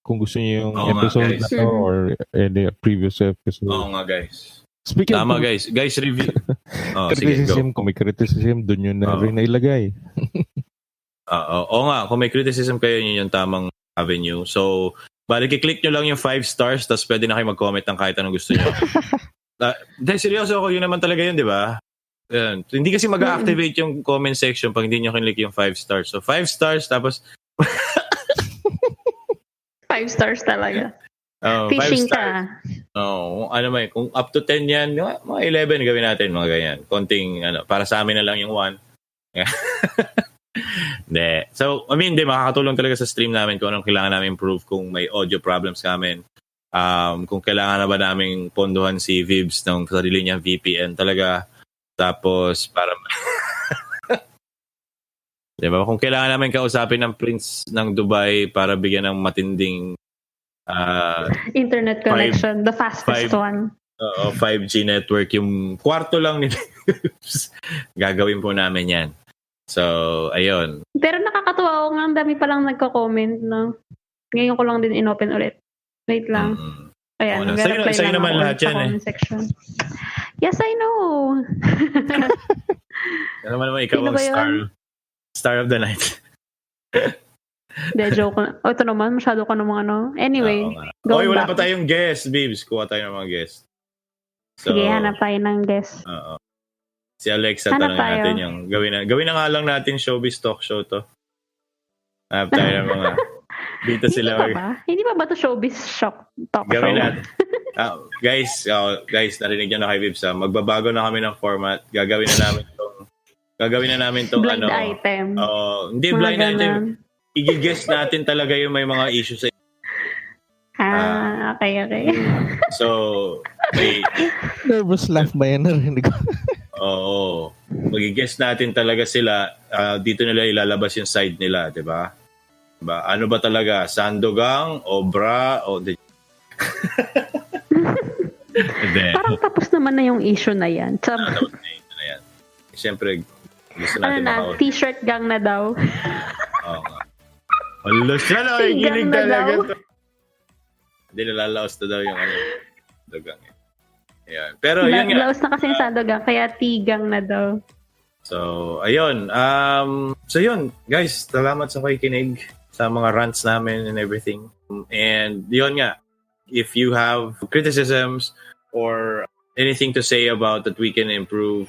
Kung gusto niyo yung episode na to or any previous episode. Oo nga, guys. Tama guys review. Criticism, kung may criticism, dun yun na rin nailagay. Oo nga, kung may criticism kayo, yun yung tamang avenue. So, balik i-click nyo lang yung 5 stars, tapos pwede na kayo mag-comment ng kahit anong gusto nyo. Dahil seryoso ako, yun naman talaga yun, di ba? Hindi kasi mag-activate yung comment section pag hindi nyo click yung 5 stars. So, 5 stars, tapos 5 stars talaga. Fishing ka. Kung up to 10 yan, mga 11 gawin natin, mga ganyan. Konting, para sa amin na lang yung 1. Hindi. So, makakatulong talaga sa stream namin kung anong kailangan namin improve, kung may audio problems kami. Kung kailangan na ba namin pondohan si VIVZ ng sarili niyang VPN talaga. Tapos, para diba? Kung kailangan namin kausapin ng Prince ng Dubai para bigyan ng matinding internet connection, the fastest one. 5G network, yung kwarto lang ni gagawin po namin yan. So, ayun. Pero nakakatuwa ako nga, ang dami palang nagko-comment, no? Ngayon ko lang din in-open ulit. Wait lang. Ayan, sa'yo naman lahat yan eh. Section. Yes, I know. Ano naman ikaw ang star of the night. De, joke na. Ito naman, masyado ka namang ano. Anyway, wala pa tayong guest, Bibs. Kuha tayo ng mga guest. So, sige, hanap tayo ng guest. Oo. Si Alexa, tanongin natin yung gawin na nga lang natin showbiz talk show to. Hanap tayo ng mga dito sila. Hindi pa ba to showbiz talk show? Gawin natin. Guys, narinig niyo na kay Bibs. Magbabago na kami ng format. Gagawin na namin tong blind item. Hindi mga blind item. I-guess natin talaga yung may mga issues sa okay. So, nervous laugh ba yan? Narinig ko. Oo. Mag-guess natin talaga sila. Dito nila ilalabas yung side nila, di ba? Diba? Ano ba talaga? Sandogang? Obra? Parang tapos naman na yung issue na yan. Tapos na yung issue na yan. Siyempre, gusto natin t-shirt gang na daw. Oo nga. Alos na lang. Gilig talaga to. Hindi nalalaos na daw yung sandogang. Ayan. Pero yun nga. Nalalaos na kasi yung sandogang, kaya tigang na daw. So, ayun. So yun, guys, salamat sa pakikinig sa mga rants namin and everything. And yun nga, if you have criticisms or anything to say about that we can improve,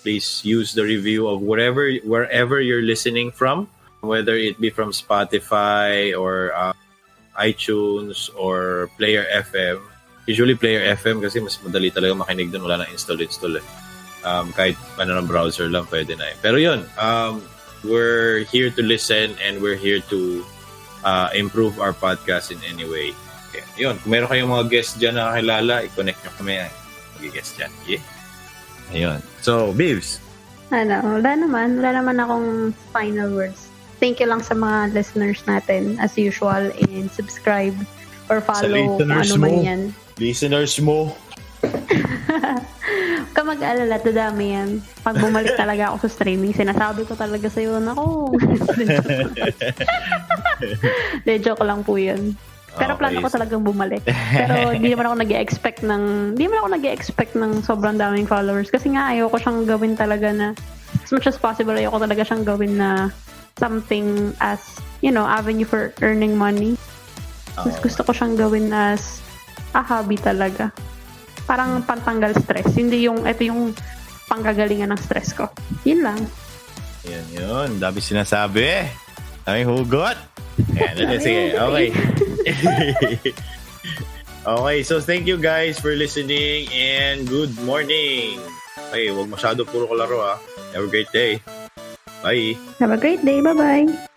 please use the review of wherever you're listening from, whether it be from Spotify or iTunes or Player FM. Usually Player FM kasi mas madali talaga makinig doon, wala nang install eh. Kahit ng browser lang pwede na eh. Pero yun, we're here to listen and we're here to improve our podcast in any way. Okay. Yun, kung meron kayong mga guests dyan na kakilala, i-connect nyo kami. Mag-guest dyan. Yeah. Ayun. So, Bibs. Wala naman akong final words. Thank you lang sa mga listeners natin as usual, and subscribe or follow kung ano man yan. Listeners mo. Ka mag-alala, dadami yan. Pag bumalik talaga ako sa streaming, sinasabi ko talaga sa'yo na joke lang po yun. Pero plano ko talagang bumalik. Pero hindi naman ako nag-expect ng sobrang daming followers. Kasi nga, ayoko siyang gawin talaga na, as much as possible, ayoko talaga siyang gawin na something as, avenue for earning money. Mas gusto ko siyang gawin as a hobby talaga. Parang pantanggal stress. Hindi ito yung panggagalingan ng stress ko. Yun lang. Yun. Dami sinasabi. Daming hugot. Sige. Okay. Okay, so thank you guys for listening and good morning. Okay, huwag masyado puro ko laro ha. Have a great day. Bye. Have a great day. Bye-bye.